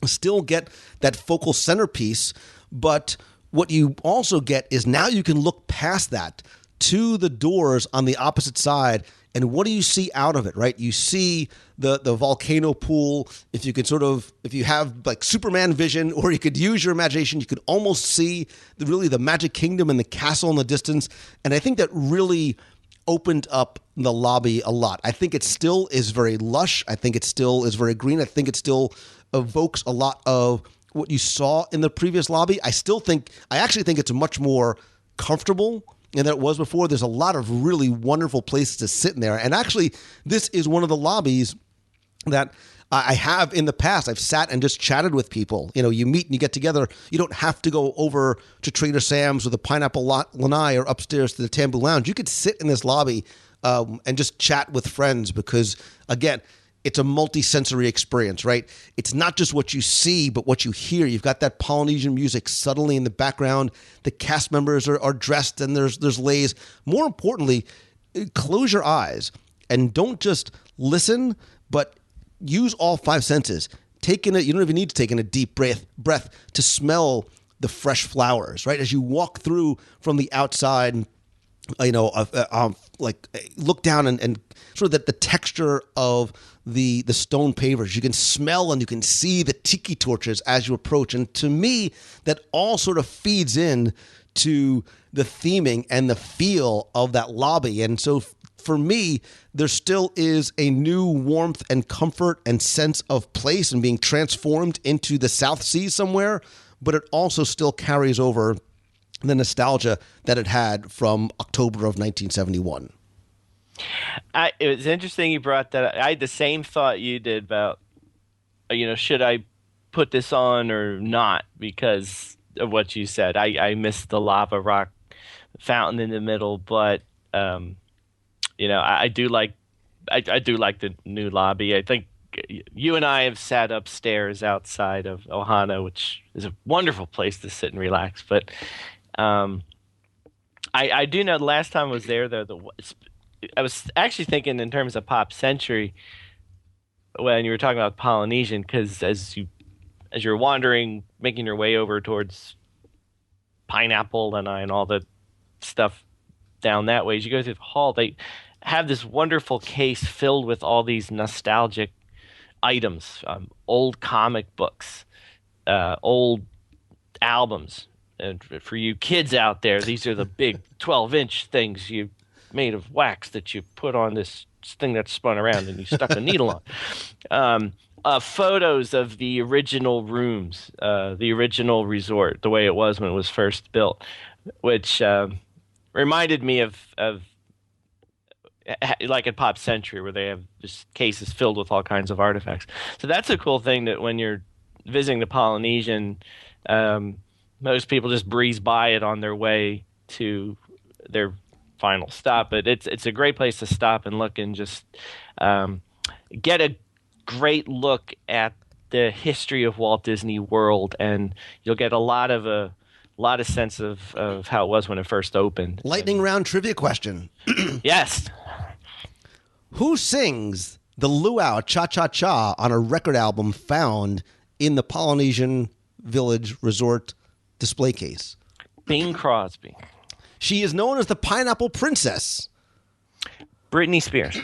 still get that focal centerpiece, but what you also get is now you can look past that to the doors on the opposite side. And what do you see out of it, right? You see the volcano pool. If you have like Superman vision, or you could use your imagination, you could almost see the Magic Kingdom and the castle in the distance. And I think that really opened up the lobby a lot. I think it still is very lush. I think it still is very green. I think it still evokes a lot of what you saw in the previous lobby. I actually think it's much more comfortable than it was before. There's a lot of really wonderful places to sit in there. And actually, this is one of the lobbies that I have in the past. I've sat and just chatted with people. You know, you meet and you get together. You don't have to go over to Trader Sam's or the Pineapple Lanai or upstairs to the Tambu Lounge. You could sit in this lobby and just chat with friends because, again, it's a multi-sensory experience, right? It's not just what you see, but what you hear. You've got that Polynesian music suddenly in the background. The cast members are dressed and there's leis. More importantly, close your eyes and don't just listen, but use all 5 senses. You don't even need to take in a deep breath to smell the fresh flowers, right? As you walk through from the outside, look down and sort of the texture of the stone pavers. You can smell and you can see the tiki torches as you approach. And to me, that all sort of feeds in to the theming and the feel of that lobby. And so for me, there still is a new warmth and comfort and sense of place and being transformed into the South Seas somewhere, but it also still carries over the nostalgia that it had from October of 1971. It was interesting you brought that up. I had the same thought you did about, should I put this on or not because of what you said. I missed the lava rock fountain in the middle, but I do like the new lobby. I think you and I have sat upstairs outside of Ohana, which is a wonderful place to sit and relax. But I do know the last time I was there, though, I was actually thinking in terms of Pop Century when you were talking about Polynesian, because as you're wandering, making your way over towards Pineapple and all the stuff down that way. As you go through the hall, they have this wonderful case filled with all these nostalgic items, old comic books, old albums. And for you kids out there, these are the big 12-inch things you made of wax that you put on this thing that spun around and you stuck a needle on. Photos of the original rooms, the original resort, the way it was when it was first built, which reminded me of like at Pop Century, where they have just cases filled with all kinds of artifacts. So that's a cool thing that when you're visiting the Polynesian, most people just breeze by it on their way to their final stop. But it's a great place to stop and look and just get a great look at the history of Walt Disney World, and you'll get a lot of sense of how it was when it first opened. Lightning round trivia question. Yes. Who sings the Luau Cha-Cha-Cha on a record album found in the Polynesian Village Resort display case? Bing Crosby. She is known as the Pineapple Princess. Britney Spears.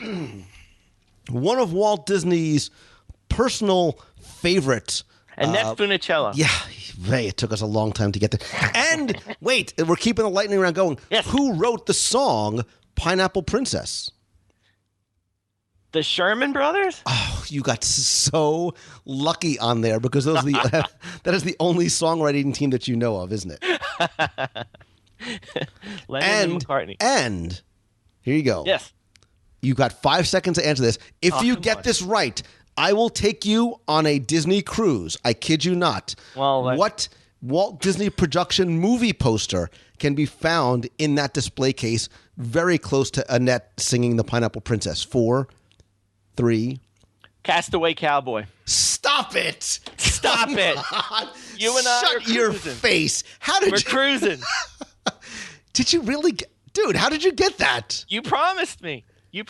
One of Walt Disney's personal favorites. Annette Funicello. Yeah, it took us a long time to get there. And wait, we're keeping the lightning round going. Yes. Who wrote the song Pineapple Princess? The Sherman Brothers? Oh, you got so lucky on there because those are the, that is the only songwriting team that you know of, isn't it? Lennon and McCartney. And here you go. Yes. You got 5 seconds to answer this. If you get this right, I will take you on a Disney cruise. I kid you not. Well, what Walt Disney production movie poster can be found in that display case very close to Annette singing the Pineapple Princess? 4, 3. Castaway Cowboy. Stop it. Stop it. You and I are Shut your cruising. face. How did We're you... cruising. Did you really get... Dude, how did you get that? You promised me. I'm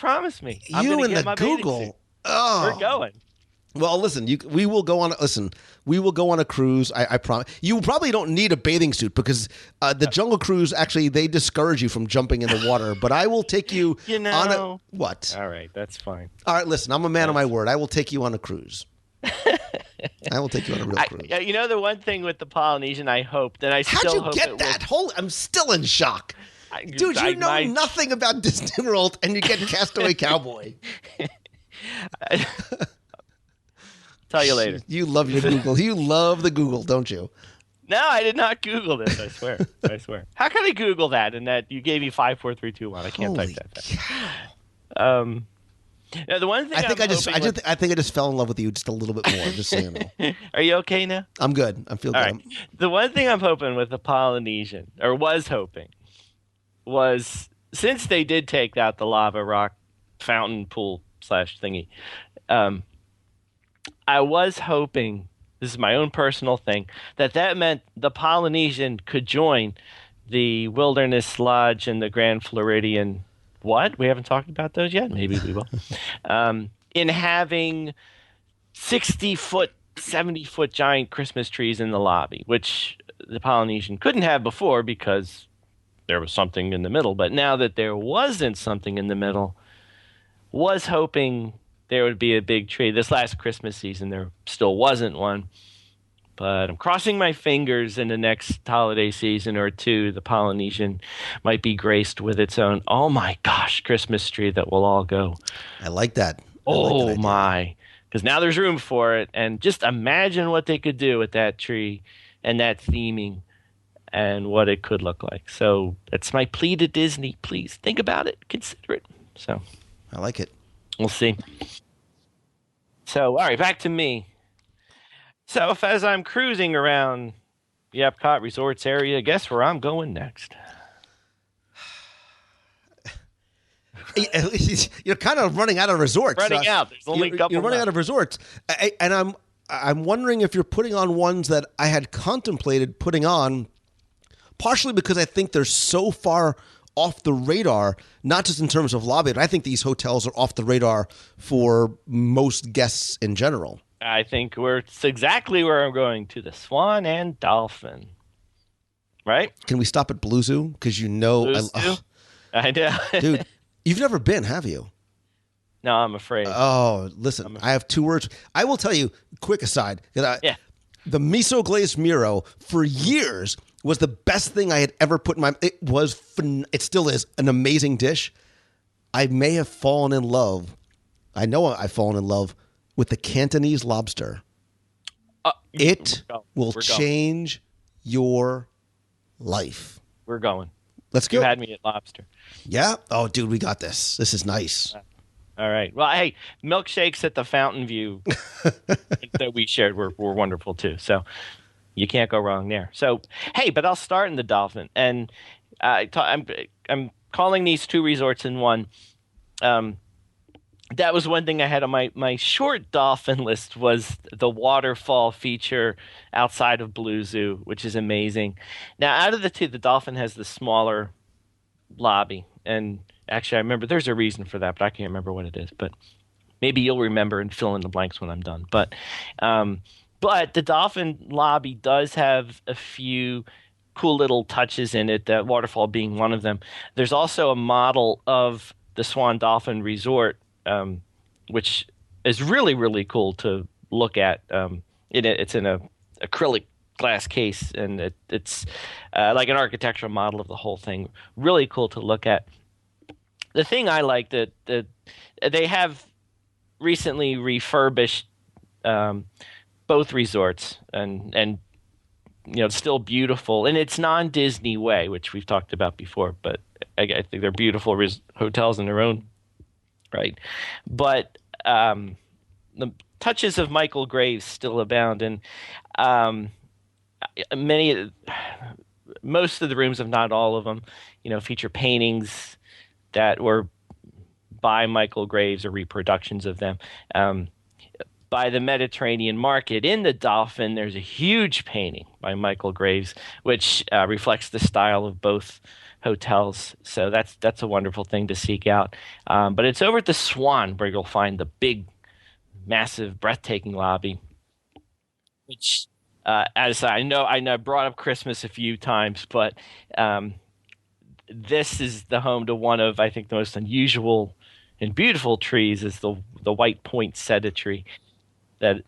you gonna and get the my bathing Google. suit. Oh. We're going. Well, listen, we will go on a cruise. I promise. You probably don't need a bathing suit because the Jungle Cruise, actually, they discourage you from jumping in the water. But I will take you, on a... What? All right, that's fine. All right, listen, I'm a man of my word. I will take you on a cruise. I will take you on a real cruise. You know, the one thing with the Polynesian, I hope that I How'd still you hope get it that? I'm still in shock. Dude, you know nothing about Disney World, and you get Castaway Cowboy. Tell you later. You love your Google. You love the Google, don't you? No, I did not Google this. I swear. How can I Google that? And that you gave me 5, 4, 3, 2, 1. I can't type that. Now, the one thing I think I think I just fell in love with you just a little bit more. Just so you know. Are you okay now? I'm good. I feel good. Right. The one thing I'm hoping with the Polynesian, or was hoping, was since they did take out the lava rock fountain pool / thingy, I was hoping, this is my own personal thing, that meant the Polynesian could join the Wilderness Lodge and the Grand Floridian. What? We haven't talked about those yet? Maybe we will. In having 60-foot, 70-foot giant Christmas trees in the lobby, which the Polynesian couldn't have before because there was something in the middle. But now that there wasn't something in the middle, was hoping there would be a big tree. This last Christmas season, there still wasn't one. But I'm crossing my fingers in the next holiday season or two, the Polynesian might be graced with its own, oh my gosh, Christmas tree that will all go. I like that. Oh my. Because now there's room for it. And just imagine what they could do with that tree and that theming and what it could look like. So that's my plea to Disney. Please think about it. Consider it. So I like it. We'll see. So, all right, back to me. So, as I'm cruising around the Epcot Resorts area, guess where I'm going next? You're kind of running out of resorts. Running out. There's only a couple. You're running out of resorts, and I'm wondering if you're putting on ones that I had contemplated putting on, partially because I think they're so far off the radar, not just in terms of lobby, but I think these hotels are off the radar for most guests in general. I think it's exactly where I'm going, to the Swan and Dolphin. Right? Can we stop at Blue Zoo? Because I know. Dude, you've never been, have you? No, I'm afraid. Oh, listen, I have 2 words. I will tell you, quick aside, Yeah. the miso glazed Miro for years was the best thing I had ever put in my. It was, it still is an amazing dish. I may have fallen in love. I know I've fallen in love with the Cantonese lobster. It will change your life. We're going. Let's go. You had me at lobster. Yeah. Oh, dude, we got this. This is nice. All right. Well, hey, milkshakes at the Fountain View that we shared were wonderful too. So you can't go wrong there. So hey, but I'll start in the Dolphin, and I'm calling these 2 resorts in one. That was one thing I had on my short Dolphin list was the waterfall feature outside of Blue Zoo, which is amazing. Now, out of the 2, the Dolphin has the smaller lobby, and actually, I remember there's a reason for that, but I can't remember what it is. But maybe you'll remember and fill in the blanks when I'm done. But the Dolphin lobby does have a few cool little touches in it, that waterfall being one of them. There's also a model of the Swan Dolphin Resort, which is really, really cool to look at. It's in a acrylic glass case, and it's like an architectural model of the whole thing. Really cool to look at. The thing I like that they have recently refurbished both resorts, and it's still beautiful in its non-Disney way, which we've talked about before. But I think they're beautiful hotels in their own right. But the touches of Michael Graves still abound, and most of the rooms, if not all of them, feature paintings that were by Michael Graves or reproductions of them. By the Mediterranean Market in the Dolphin, there's a huge painting by Michael Graves, which reflects the style of both hotels. So that's a wonderful thing to seek out. But it's over at the Swan where you'll find the big, massive, breathtaking lobby, which, as I know, I brought up Christmas a few times, but this is the home to one of, I think, the most unusual and beautiful trees is the white poinsettia tree that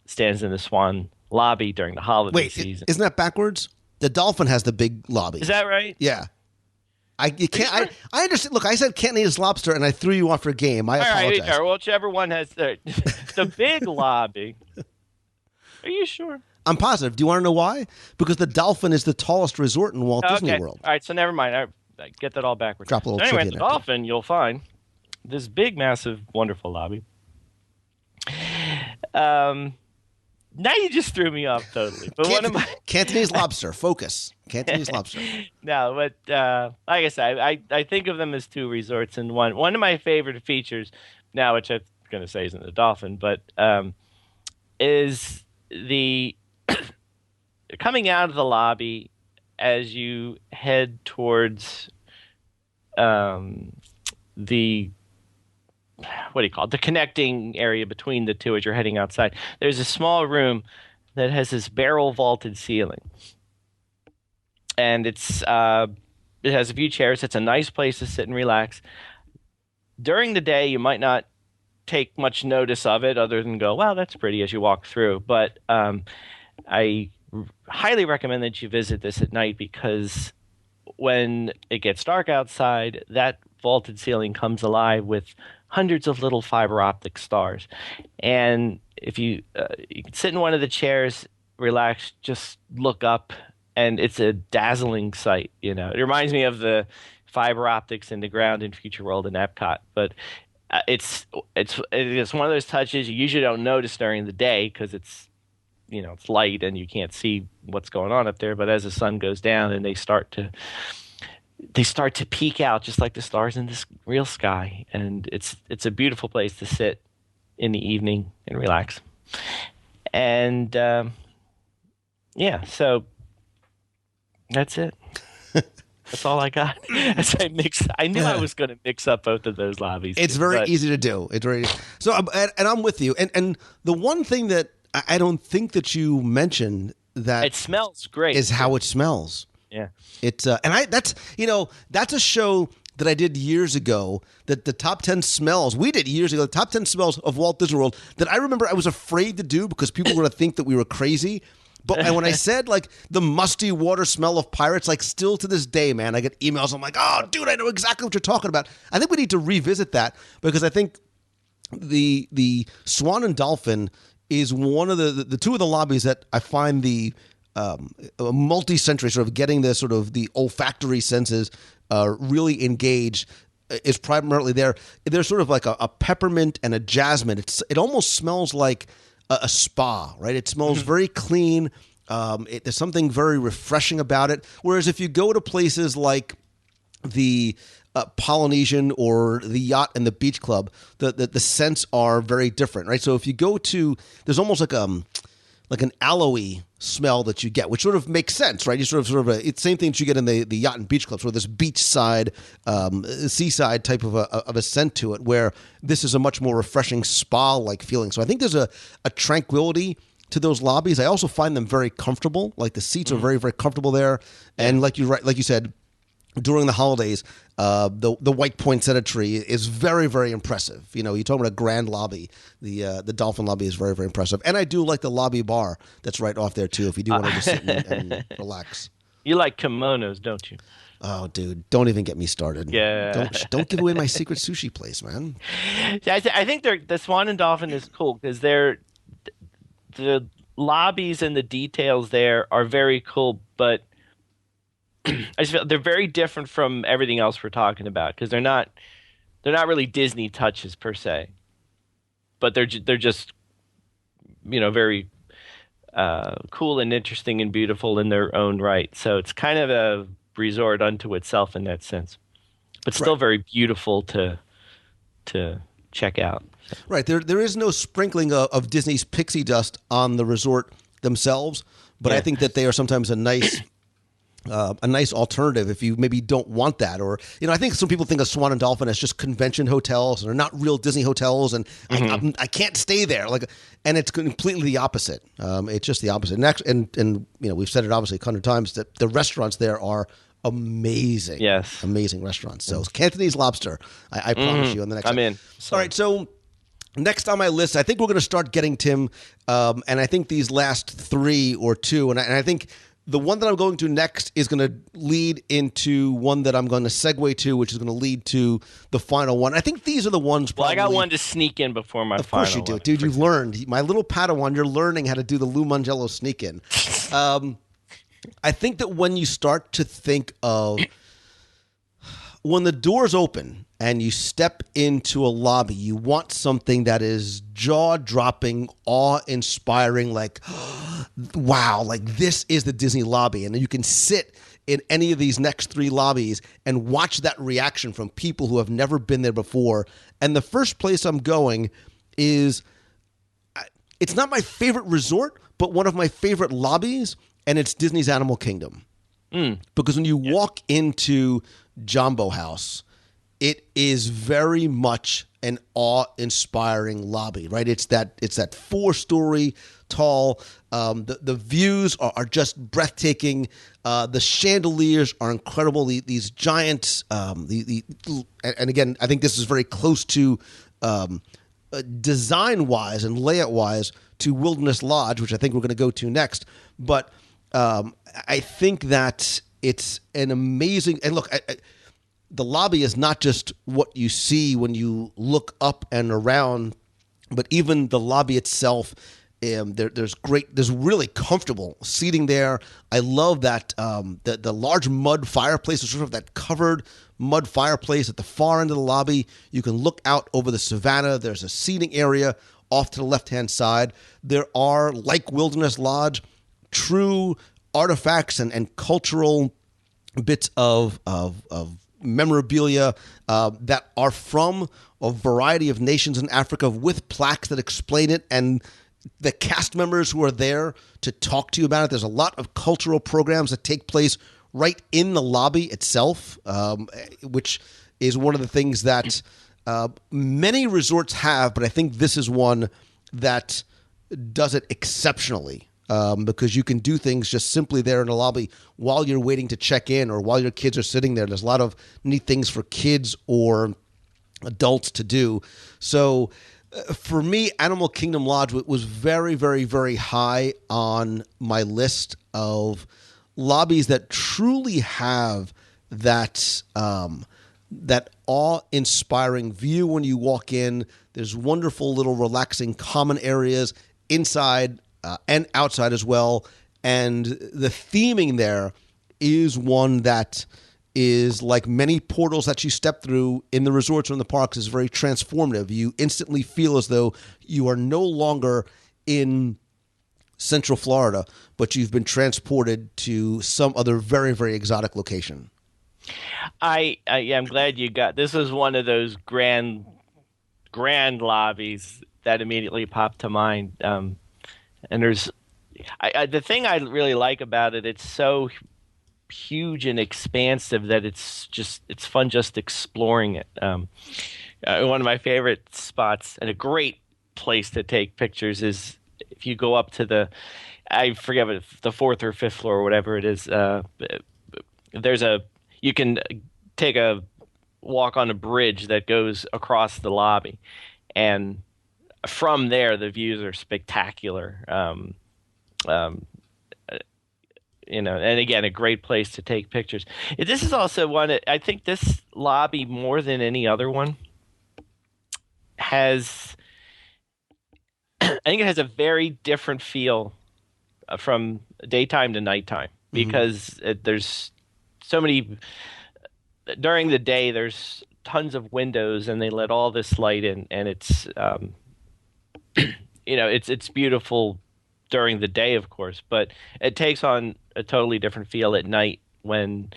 stands in the Swan lobby during the holiday season. Isn't that backwards? The Dolphin has the big lobby. Is that right? Yeah. I understand. Look, I said Cantonese lobster, and I threw you off for a game. I apologize. All right, well, whichever one has the big lobby. Are you sure? I'm positive. Do you want to know why? Because the Dolphin is the tallest resort in Walt Disney World. All right, so never mind. I get that all backwards. Drop a little anyway, trivia the there. Dolphin, you'll find this big, massive, wonderful lobby. Now you just threw me off totally. But Cantonese lobster. Focus. Cantonese lobster. No, but like I said, I think of them as 2 resorts in one. One of my favorite features now, which I'm going to say isn't the Dolphin, but is the coming out of the lobby as you head towards the the connecting area between the 2 as you're heading outside. There's a small room that has this barrel vaulted ceiling, and it has a few chairs. It's a nice place to sit and relax. During the day, you might not take much notice of it other than go, wow, that's pretty as you walk through. But I highly recommend that you visit this at night, because when it gets dark outside, that vaulted ceiling comes alive with hundreds of little fiber optic stars. And if you can sit in one of the chairs, relax, just look up, and it's a dazzling sight. It reminds me of the fiber optics in the ground in Future World and Epcot. But it's one of those touches you usually don't notice during the day because it's light and you can't see what's going on up there. But as the sun goes down and they start to peek out just like the stars in this real sky, and it's a beautiful place to sit in the evening and relax. And so that's it. That's all I got. I knew I was going to mix up both of those lobbies. It's very easy to do. It's very so, and I'm with you. And the one thing that I don't think that you mentioned that it smells great is how it smells. Yeah. It's that's a show that I did years ago, that the top 10 smells we did years ago, the top 10 smells of Walt Disney World, that I remember I was afraid to do because people were going to think that we were crazy. But and when I said like the musty water smell of pirates, like still to this day, man, I get emails. I'm like, oh, dude, I know exactly what you're talking about. I think we need to revisit that because I think the Swan and Dolphin is one of the two of the lobbies that I find the multi-sensory sort of getting the sort of the olfactory senses really engaged is primarily there. There's sort of like a peppermint and a jasmine. It almost smells like a spa, right? It smells very clean. There's something very refreshing about it. Whereas if you go to places like the Polynesian or the Yacht and the Beach Club, the scents are very different, right? So if you go to, there's almost like an aloe smell that you get, which sort of makes sense, right? You sort of it's the same thing that you get in the Yacht and Beach Club, sort of this beachside, seaside type of a scent to it, where this is a much more refreshing spa-like feeling. So I think there's a tranquility to those lobbies. I also find them very comfortable. Like the seats are very, very comfortable there, and like you said, during the holidays, the white poinsettia tree is very, very impressive. You know, you're talking about a grand lobby. The Dolphin lobby is very, very impressive. And I do like the lobby bar that's right off there, too, if you do want to just sit and relax. You like kimonos, don't you? Oh, dude, don't even get me started. Yeah. Don't give away my secret sushi place, man. Yeah, I think the Swan and Dolphin is cool because the lobbies and the details there are very cool, but I just feel they're very different from everything else we're talking about because they're not really Disney touches per se, but they're just very cool and interesting and beautiful in their own right. So it's kind of a resort unto itself in that sense, but still very beautiful to check out. Right. There is no sprinkling of Disney's pixie dust on the resort themselves, but I think that they are sometimes a nice alternative if you maybe don't want that. Or, I think some people think of Swan and Dolphin as just convention hotels and they're not real Disney hotels, and I can't stay there. And it's completely the opposite. It's just the opposite. And we've said it obviously 100 times that the restaurants there are amazing. Yes. Amazing restaurants. So Cantonese lobster, I promise you on the next I'm in. All right. So next on my list, I think we're going to start getting, Tim, and I think these last three or two, and I think the one that I'm going to next is going to lead into one that I'm going to segue to, which is going to lead to the final one. I think these are the ones probably... Well, I got one to sneak in before my final one. Of course you do. Dude, you've learned. My little Padawan, you're learning how to do the Lou Mangello sneak in. I think that when you start to think of... When the doors open and you step into a lobby, you want something that is jaw-dropping, awe-inspiring, like, wow, like this is the Disney lobby. And you can sit in any of these next three lobbies and watch that reaction from people who have never been there before. And the first place I'm going is, it's not my favorite resort, but one of my favorite lobbies, and it's Disney's Animal Kingdom. Because when you walk into Jumbo House, it is very much an awe-inspiring lobby, right? It's that 4-story tall. The views are just breathtaking. The chandeliers are incredible. These giant, and again, I think this is very close to design-wise and layout-wise to Wilderness Lodge, which I think we're going to go to next. But I think that it's an amazing, and look, the lobby is not just what you see when you look up and around, but even the lobby itself. There's really comfortable seating there. I love that the large mud fireplace, sort of that covered mud fireplace at the far end of the lobby. You can look out over the savannah. There's a seating area off to the left-hand side. There are, like Wilderness Lodge, true artifacts and cultural bits of memorabilia that are from a variety of nations in Africa with plaques that explain it, and the cast members who are there to talk to you about it. There's a lot of cultural programs that take place right in the lobby itself, which is one of the things that many resorts have, but I think this is one that does it exceptionally because you can do things just simply there in the lobby while you're waiting to check in or while your kids are sitting there. There's a lot of neat things for kids or adults to do. So for me, Animal Kingdom Lodge was very, very, very high on my list of lobbies that truly have that that awe-inspiring view when you walk in. There's wonderful little relaxing common areas inside and outside as well. And the theming there is one that is like many portals that you step through in the resorts or in the parks is very transformative. You instantly feel as though you are no longer in Central Florida, but you've been transported to some other very, very exotic location. I'm glad you got this. Is one of those grand lobbies that immediately popped to mind. And there's the thing I really like about it. It's so huge and expansive that it's fun just exploring it. One of my favorite spots and a great place to take pictures is if you go up to I forget what the 4th or 5th floor or whatever it is. You can take a walk on a bridge that goes across the lobby, and from there the views are spectacular. And again, a great place to take pictures. This is also one. I think this lobby, more than any other one, has. I think it has a very different feel from daytime to nighttime because there's so many. During the day, there's tons of windows, and they let all this light in, and it's it's beautiful during the day, of course, but it takes on a totally different feel at night when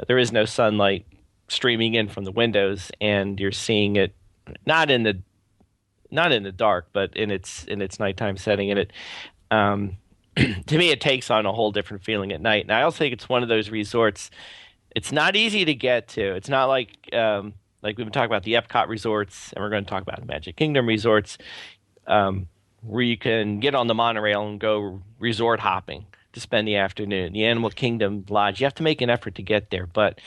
there is no sunlight streaming in from the windows, and you're seeing it not in the dark, but in its nighttime setting. And it, to me, it takes on a whole different feeling at night. And I also think it's one of those resorts. It's not easy to get to. It's not like we've been talking about the Epcot resorts, and we're going to talk about the Magic Kingdom resorts, where you can get on the monorail and go resort hopping to spend the afternoon. The Animal Kingdom Lodge, you have to make an effort to get there, but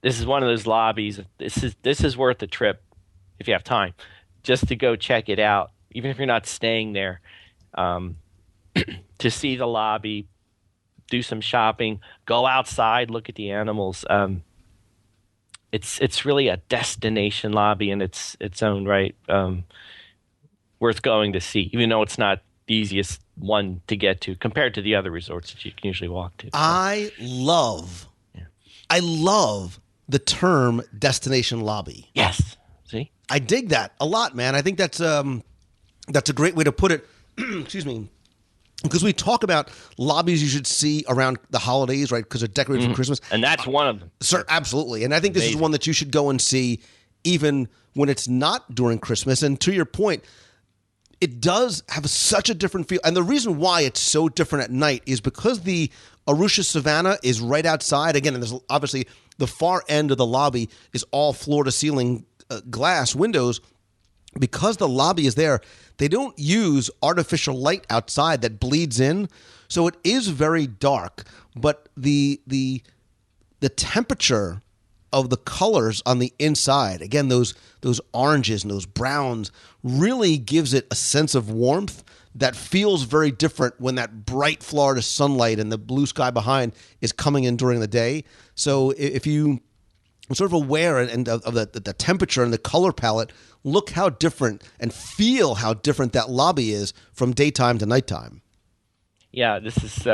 this is one of those lobbies. This is worth the trip if you have time, just to go check it out, even if you're not staying there, to see the lobby, do some shopping, go outside, look at the animals. It's really a destination lobby in its own right. Worth going to see, even though it's not the easiest one to get to compared to the other resorts that you can usually walk to. So. I love the term destination lobby. Yes. See? I dig that a lot, man. I think that's a great way to put it. Excuse me. Because we talk about lobbies you should see around the holidays, right? Because they're decorated for Christmas. And that's one of them. Sir, absolutely. And I think this is one that you should go and see even when it's not during Christmas. And to your point, it does have such a different feel. And the reason why it's so different at night is because the Arusha Savannah is right outside. Again, and there's obviously the far end of the lobby is all floor-to-ceiling glass windows. Because the lobby is there, they don't use artificial light outside that bleeds in. So it is very dark. But the temperature of the colors on the inside, again, those oranges and those browns, really gives it a sense of warmth that feels very different when that bright Florida sunlight and the blue sky behind is coming in during the day. So if you are sort of aware of the temperature and the color palette, look how different and feel how different that lobby is from daytime to nighttime. Yeah, this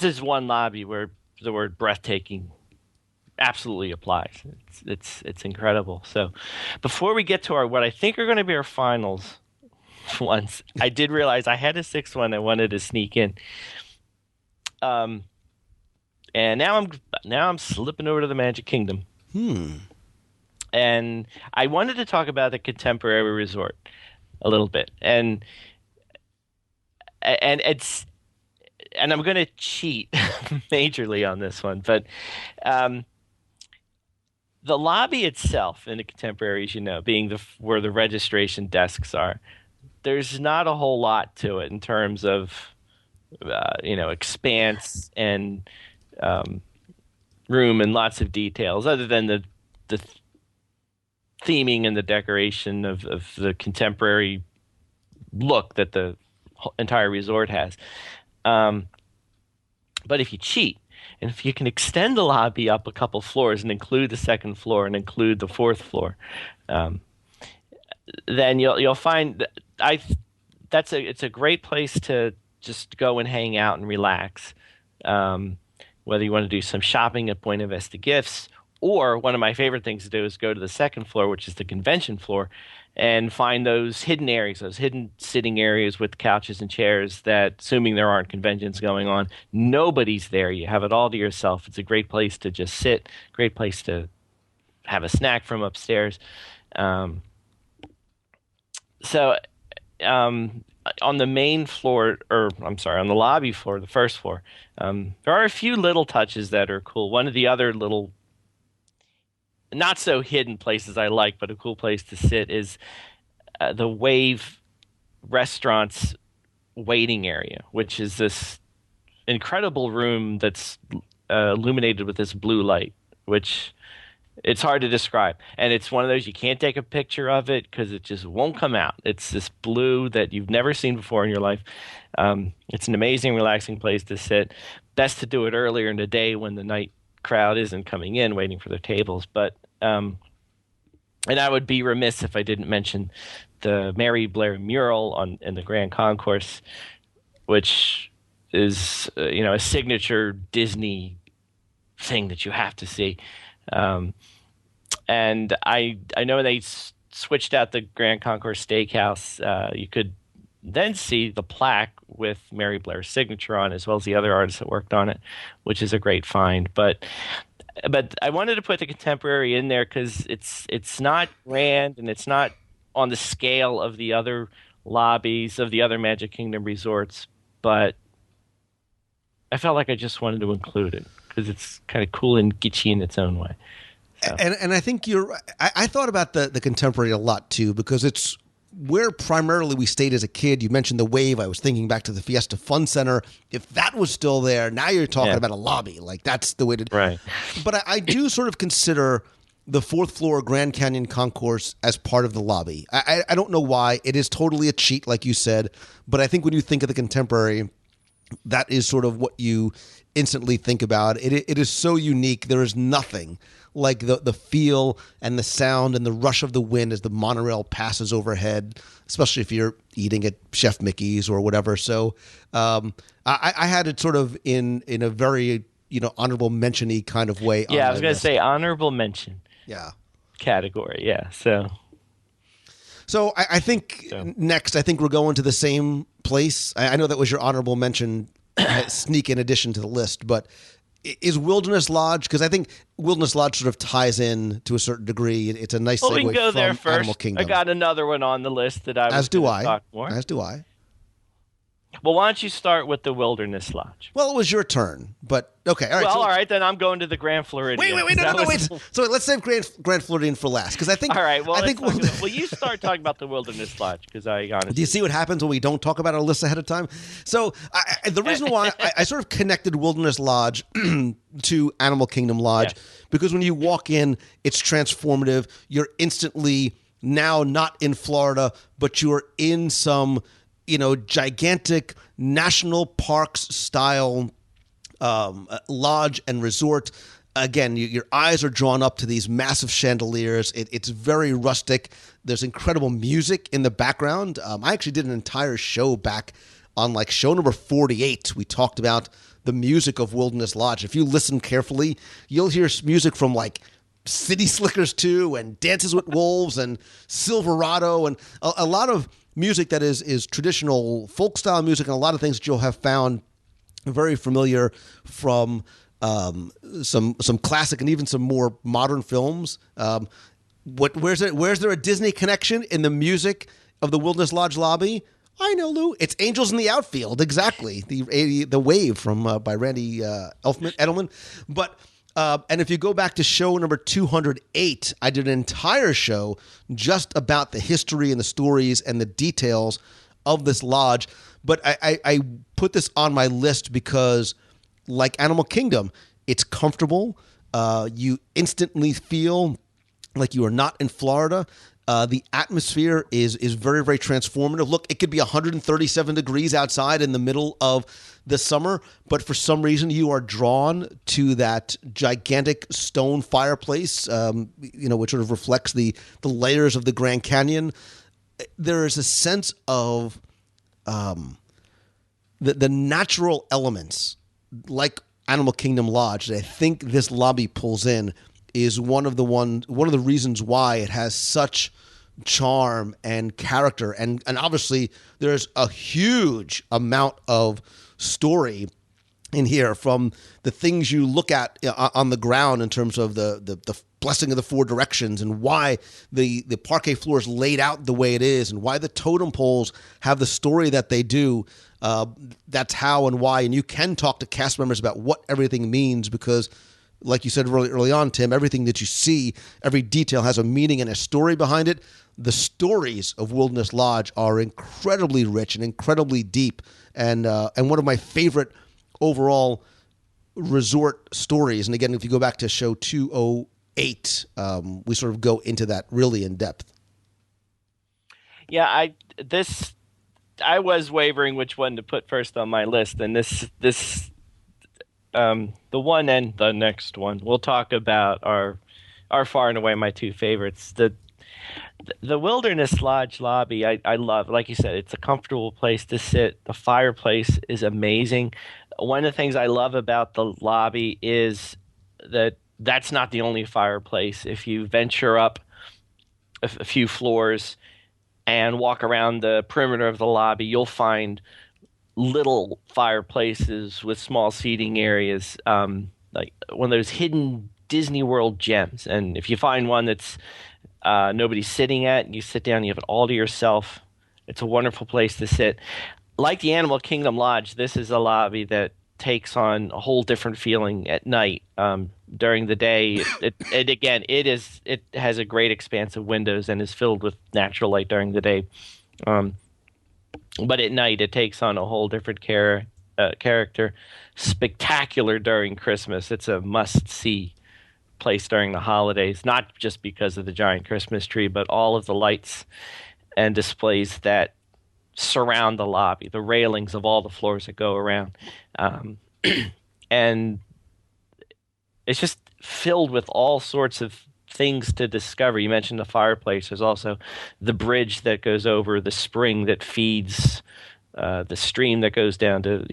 is one lobby where the word breathtaking absolutely applies. It's incredible. So before we get to what I think are going to be our finals ones, I did realize I had a sixth one I wanted to sneak in. And now I'm slipping over to the Magic Kingdom. And I wanted to talk about the Contemporary Resort a little bit. And I'm going to cheat majorly on this one, but the lobby itself in the Contemporary, as you know, being where the registration desks are, there's not a whole lot to it in terms of expanse and room and lots of details, other than the theming and the decoration of the contemporary look that the entire resort has. But if you cheat, and if you can extend the lobby up a couple floors and include the second floor and include the fourth floor, then you'll find it's a great place to just go and hang out and relax. Whether you want to do some shopping at Buena Vista Gifts, or one of my favorite things to do is go to the second floor, which is the convention floor, and find those hidden areas, those hidden sitting areas with couches and chairs that, assuming there aren't conventions going on, nobody's there. You have it all to yourself. It's a great place to just sit, great place to have a snack from upstairs. So on the main floor, on the lobby floor, the first floor, there are a few little touches that are cool. One of the other little not so hidden places I like, but a cool place to sit is the Wave Restaurant's waiting area, which is this incredible room that's illuminated with this blue light, which it's hard to describe. And it's one of those, you can't take a picture of it because it just won't come out. It's this blue that you've never seen before in your life. It's an amazing, relaxing place to sit. Best to do it earlier in the day when the night crowd isn't coming in waiting for their tables. But and I would be remiss if I didn't mention the Mary Blair mural in the Grand Concourse, which is a signature Disney thing that you have to see. And I know they switched out the Grand Concourse Steakhouse. You could then see the plaque with Mary Blair's signature on, as well as the other artists that worked on it, which is a great find. But I wanted to put the contemporary in there because it's not grand and it's not on the scale of the other lobbies of the other Magic Kingdom resorts. But I felt like I just wanted to include it because it's kind of cool and kitschy in its own way. So. And I think I thought about the contemporary a lot too, because it's where primarily we stayed as a kid. You mentioned the Wave. I was thinking back to the Fiesta Fun Center. If that was still there, now you're talking about a lobby. Like that's the way to do it. Right. But I do sort of consider the fourth floor Grand Canyon Concourse as part of the lobby. I don't know why. It is totally a cheat, like you said. But I think when you think of the contemporary, that is sort of what you instantly think about. It is so unique. There is nothing like the feel and the sound and the rush of the wind as the monorail passes overhead, especially if you're eating at Chef Mickey's or whatever. So I had it sort of in a very honorable mention-y kind of way. Yeah, I was going to say honorable mention. Yeah. Category. Yeah. So I think next, I think we're going to the same place. I know that was your honorable mention sneak in addition to the list, but is Wilderness Lodge, because I think Wilderness Lodge sort of ties in to a certain degree. It's a nice segue we can go from there first. Animal Kingdom. I got another one on the list that I was going to talk more. As do I. Well, why don't you start with the Wilderness Lodge? Well, it was your turn, but okay. All right. Well, all right, then I'm going to the Grand Floridian. Wait, no, wait. So let's save Grand Floridian for last, because I think. All right. Well, well, you start talking about the Wilderness Lodge, because I honestly. Do you see what happens when we don't talk about our list ahead of time? So the reason why I sort of connected Wilderness Lodge to Animal Kingdom Lodge, because when you walk in, it's transformative. You're instantly now not in Florida, but you're in some gigantic national parks style lodge and resort. Again, your eyes are drawn up to these massive chandeliers. It's very rustic. There's incredible music in the background. I actually did an entire show back on show number 48. We talked about the music of Wilderness Lodge. If you listen carefully, you'll hear music from City Slickers 2 and Dances with Wolves and Silverado and a lot of music that is traditional folk style music, and a lot of things that you'll have found very familiar from some classic and even some more modern films. Where's there a Disney connection in the music of the Wilderness Lodge lobby? I know, Lou. It's Angels in the Outfield, exactly. The Wave from by Randy Edelman. But And if you go back to show number 208, I did an entire show just about the history and the stories and the details of this lodge. But I put this on my list because, like Animal Kingdom, it's comfortable. You instantly feel like you are not in Florida. The atmosphere is very, very transformative. Look, it could be 137 degrees outside in the middle of the summer, but for some reason you are drawn to that gigantic stone fireplace, which sort of reflects the layers of the Grand Canyon. There is a sense of the natural elements, like Animal Kingdom Lodge, that I think this lobby pulls in, is one of the reasons why it has such charm and character, and obviously there's a huge amount of story in here, from the things you look at on the ground in terms of the blessing of the four directions, and why the parquet floor is laid out the way it is, and why the totem poles have the story that they do. That's how and why, and you can talk to cast members about what everything means, because like you said really early on, Tim, everything that you see, every detail has a meaning and a story behind it. The stories of Wilderness Lodge are incredibly rich and incredibly deep, and one of my favorite overall resort stories. And again, if you go back to show 208, we sort of go into that really in depth. Yeah, I was wavering which one to put first on my list, and this the one and the next one we'll talk about are far and away my two favorites. The Wilderness Lodge lobby, I love. Like you said, it's a comfortable place to sit. The fireplace is amazing. One of the things I love about the lobby is that that's not the only fireplace. If you venture up a few floors and walk around the perimeter of the lobby, you'll find little fireplaces with small seating areas, like one of those hidden Disney World gems. And if you find one that's nobody's sitting at, and you sit down, you have it all to yourself, it's a wonderful place to sit. Like the Animal Kingdom Lodge, this is a lobby that takes on a whole different feeling at night. During the day, it has a great expanse of windows and is filled with natural light during the day. But at night, it takes on a whole different character. Spectacular during Christmas. It's a must-see place during the holidays, not just because of the giant Christmas tree, but all of the lights and displays that surround the lobby, the railings of all the floors that go around. And it's just filled with all sorts of things to discover. You mentioned the fireplace. There's also the bridge that goes over the spring that feeds the stream that goes down to,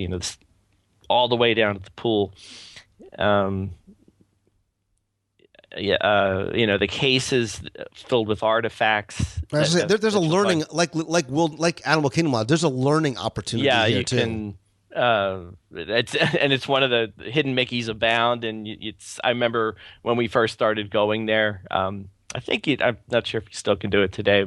all the way down to the pool. The cases filled with artifacts. There's a learning, like Animal Kingdom Lodge, there's a learning opportunity here you too. Can. It's one of the hidden Mickeys abound, and I remember when we first started going there. I'm not sure if you still can do it today.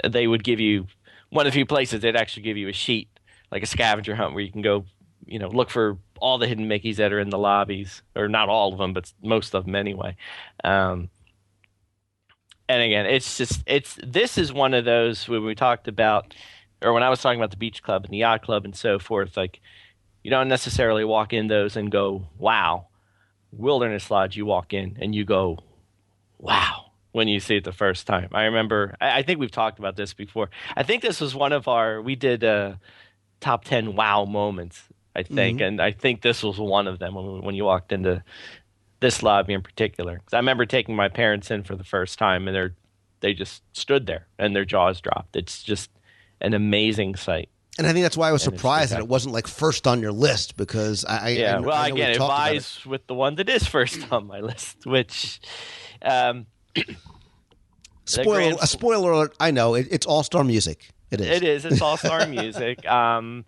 They would give you one of the few places they'd actually give you a sheet, like a scavenger hunt, where you can go, look for all the hidden Mickeys that are in the lobbies, or not all of them, but most of them anyway. And again, this is one of those when we talked about. Or when I was talking about the beach club and the yacht club and so forth, like, you don't necessarily walk in those and go, wow. Wilderness Lodge, you walk in and you go, wow, when you see it the first time. I remember, I think we've talked about this before. I think this was one of we did top 10 wow moments, I think. Mm-hmm. And I think this was one of them when you walked into this lobby in particular. 'Cause I remember taking my parents in for the first time, and they just stood there and their jaws dropped. It's just an amazing sight. And I think that's why I was surprised that it wasn't like first on your list, because it vies with the one that is first on my list, which spoiler alert, I know it's all-star music. It's all-star music. I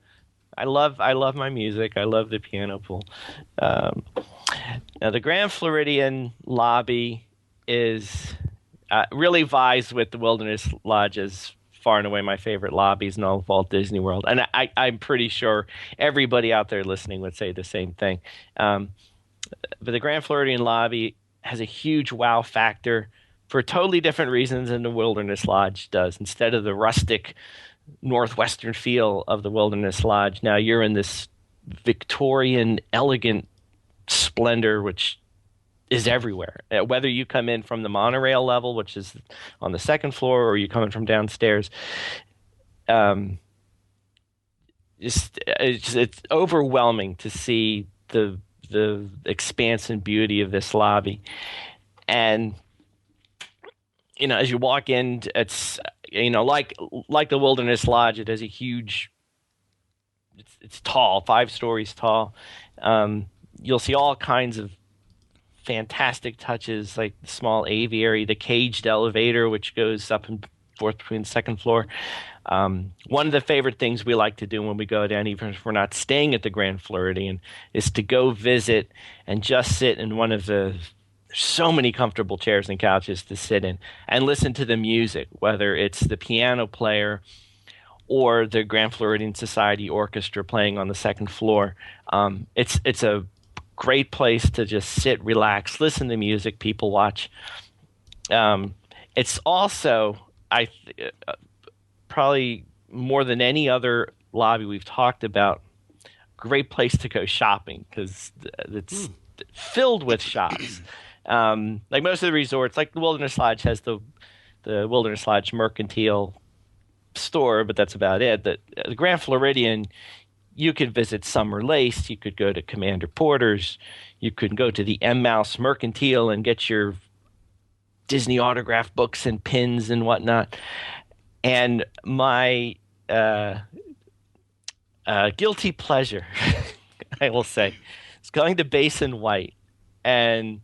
love my music. I love the piano pool. Now the Grand Floridian lobby is really vies with the Wilderness Lodge's far and away my favorite lobbies in all of Walt Disney World. And I'm pretty sure everybody out there listening would say the same thing. But the Grand Floridian lobby has a huge wow factor for totally different reasons than the Wilderness Lodge does. Instead of the rustic northwestern feel of the Wilderness Lodge, now you're in this Victorian, elegant splendor, which is everywhere. Whether you come in from the monorail level, which is on the second floor, or you come in from downstairs, it's overwhelming to see the expanse and beauty of this lobby. And as you walk in, it's like the Wilderness Lodge, it has a huge, it's tall, 5 stories tall. You'll see all kinds of fantastic touches, like the small aviary, the caged elevator, which goes up and forth between the second floor. One of the favorite things we like to do when we go down, even if we're not staying at the Grand Floridian, is to go visit and just sit in one of the so many comfortable chairs and couches to sit in and listen to the music, whether it's the piano player or the Grand Floridian Society Orchestra playing on the second floor. It's a great place to just sit, relax, listen to music, people watch. It's also, probably more than any other lobby we've talked about, great place to go shopping because it's filled with shops. Like most of the resorts, like the Wilderness Lodge has the Wilderness Lodge Mercantile store, but that's about it. The Grand Floridian, you could visit Summer Lace, you could go to Commander Porter's, you could go to the M. Mouse Mercantile and get your Disney autograph books and pins and whatnot. And my guilty pleasure, I will say, is going to Basin White. And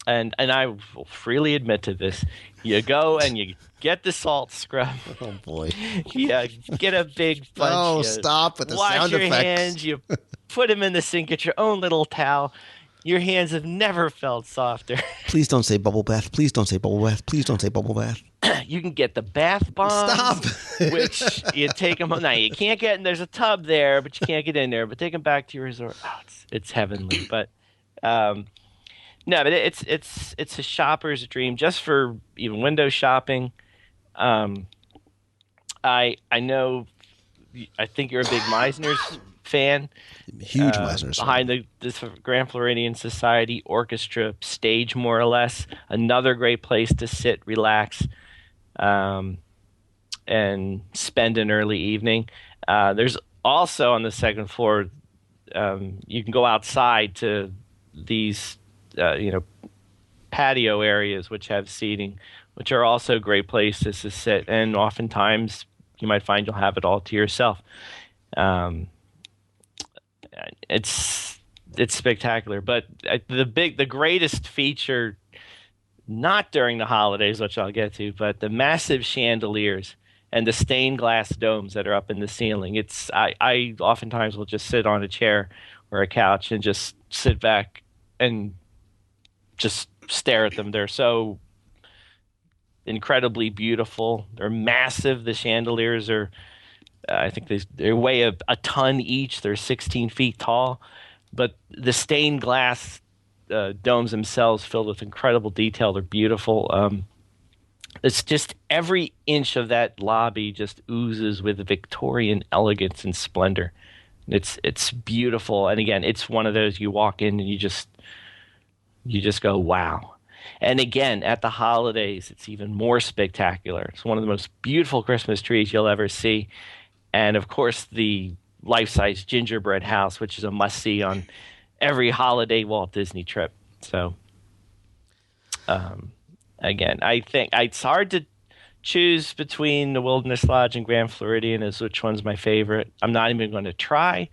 I will freely admit to this. You go and you get the salt scrub. Oh, boy. You get a big bunch. Oh, stop with the wash sound your effects. hands. You put them in the sink. Get your own little towel. Your hands have never felt softer. Please don't say bubble bath. Please don't say bubble bath. Please don't say bubble bath. You can get the bath bombs. Stop. Which you take them home. Now, you can't get in. There's a tub there, but you can't get in there. But take them back to your resort. Oh, it's heavenly. But no, but it's a shopper's dream just for even window shopping. I know. I think you're a big Meisner's fan. Huge Meisner's behind the Grand Floridian Society Orchestra stage, more or less. Another great place to sit, relax, and spend an early evening. There's also on the second floor. You can go outside to these. Patio areas which have seating, which are also great places to sit, and oftentimes you might find you'll have it all to yourself. It's spectacular, but the greatest feature, not during the holidays, which I'll get to, but the massive chandeliers and the stained glass domes that are up in the ceiling. I oftentimes will just sit on a chair or a couch and just sit back and just stare at them. They're so incredibly beautiful. They're massive. The chandeliers are, I think they weigh a ton each. They're 16 feet tall. But the stained glass domes themselves, filled with incredible detail, they're beautiful. It's just every inch of that lobby just oozes with Victorian elegance and splendor. It's beautiful. And again, it's one of those you walk in and you just go, wow. And again, at the holidays, it's even more spectacular. It's one of the most beautiful Christmas trees you'll ever see. And of course, the life-size gingerbread house, which is a must-see on every holiday Walt Disney trip. So, again, I think it's hard to choose between the Wilderness Lodge and Grand Floridian as which one's my favorite. I'm not even going to try.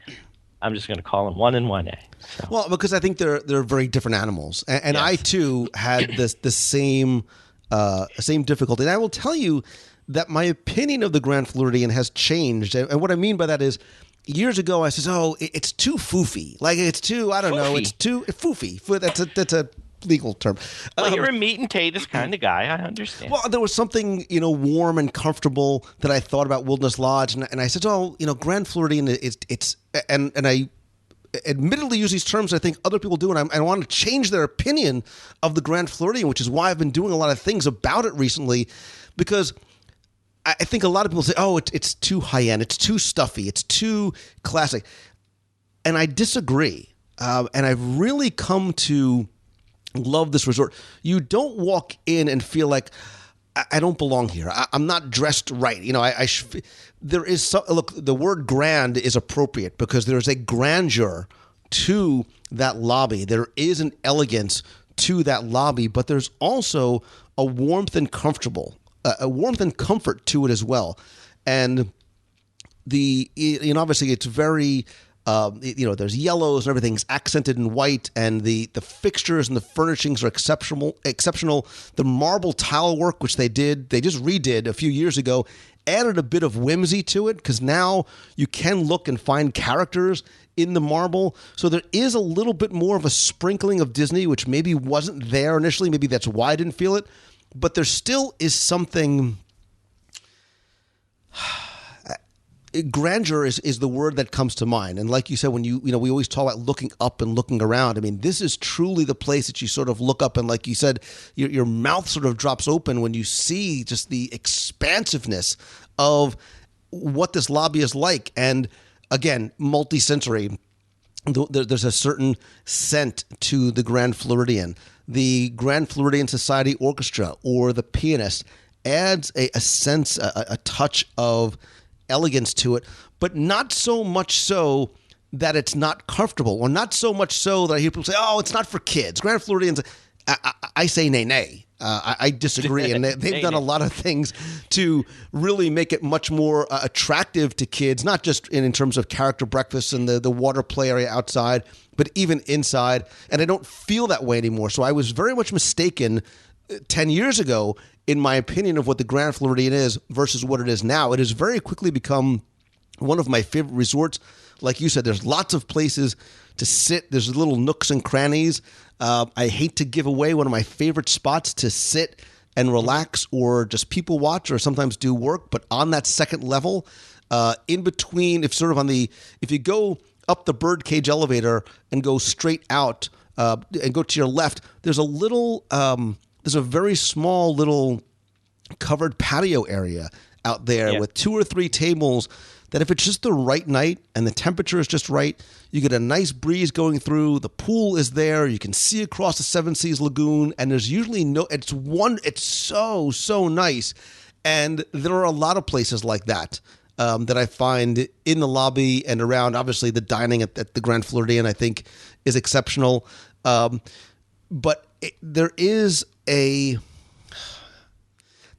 I'm just going to call them 1 and 1A. So. Well, because I think they're very different animals, and yes. I too had the same difficulty. And I will tell you that my opinion of the Grand Floridian has changed, and what I mean by that is, years ago I says, "Oh, it's too foofy. Like it's too know, it's too foofy." That's a legal term. Well, you're a meat and potatoes kind of guy. I understand. Well, there was something warm and comfortable that I thought about Wilderness Lodge, and I said, "Oh, Grand Floridian, it's and I admittedly use these terms I think other people do, and I want to change their opinion of the Grand Floridian, which is why I've been doing a lot of things about it recently, because I think a lot of people say, oh, it's too high-end, it's too stuffy, it's too classic. And I disagree. And I've really come to love this resort. You don't walk in and feel like, I don't belong here. I'm not dressed right. You know, there is some, look, the word grand is appropriate because there's a grandeur to that lobby. There is an elegance to that lobby, but there's also a warmth and a warmth and comfort to it as well. And obviously it's very, there's yellows and everything's accented in white, and the fixtures and the furnishings are exceptional. The marble tile work, which they just redid a few years ago, added a bit of whimsy to it because now you can look and find characters in the marble. So there is a little bit more of a sprinkling of Disney, which maybe wasn't there initially. Maybe that's why I didn't feel it. But there still is something. Grandeur is the word that comes to mind. And like you said, when we always talk about looking up and looking around. I mean, this is truly the place that you sort of look up and, like you said, your mouth sort of drops open when you see just the expansiveness of what this lobby is like. And again, multi-sensory. There's a certain scent to the Grand Floridian. The Grand Floridian Society Orchestra or the pianist adds a sense, a touch of elegance to it, but not so much so that it's not comfortable, or not so much so that I hear people say, oh, it's not for kids. Grand Floridians, I say nay. I disagree, and they've done a lot of things to really make it much more attractive to kids, not just in terms of character breakfast and the water play area outside, but even inside, and I don't feel that way anymore. So I was very much mistaken 10 years ago in my opinion of what the Grand Floridian is versus what it is now. It has very quickly become one of my favorite resorts. Like you said, there's lots of places to sit. There's little nooks and crannies. I hate to give away one of my favorite spots to sit and relax or just people watch or sometimes do work. But on that second level, in between, if you go up the birdcage elevator and go straight out and go to your left, there's a very small little covered patio area out there with 2 or 3 tables that if it's just the right night and the temperature is just right, you get a nice breeze going through. The pool is there. You can see across the Seven Seas Lagoon, and there's usually it's so nice. And there are a lot of places like that that I find in the lobby and around. Obviously, the dining at the Grand Floridian, I think, is exceptional. But there is the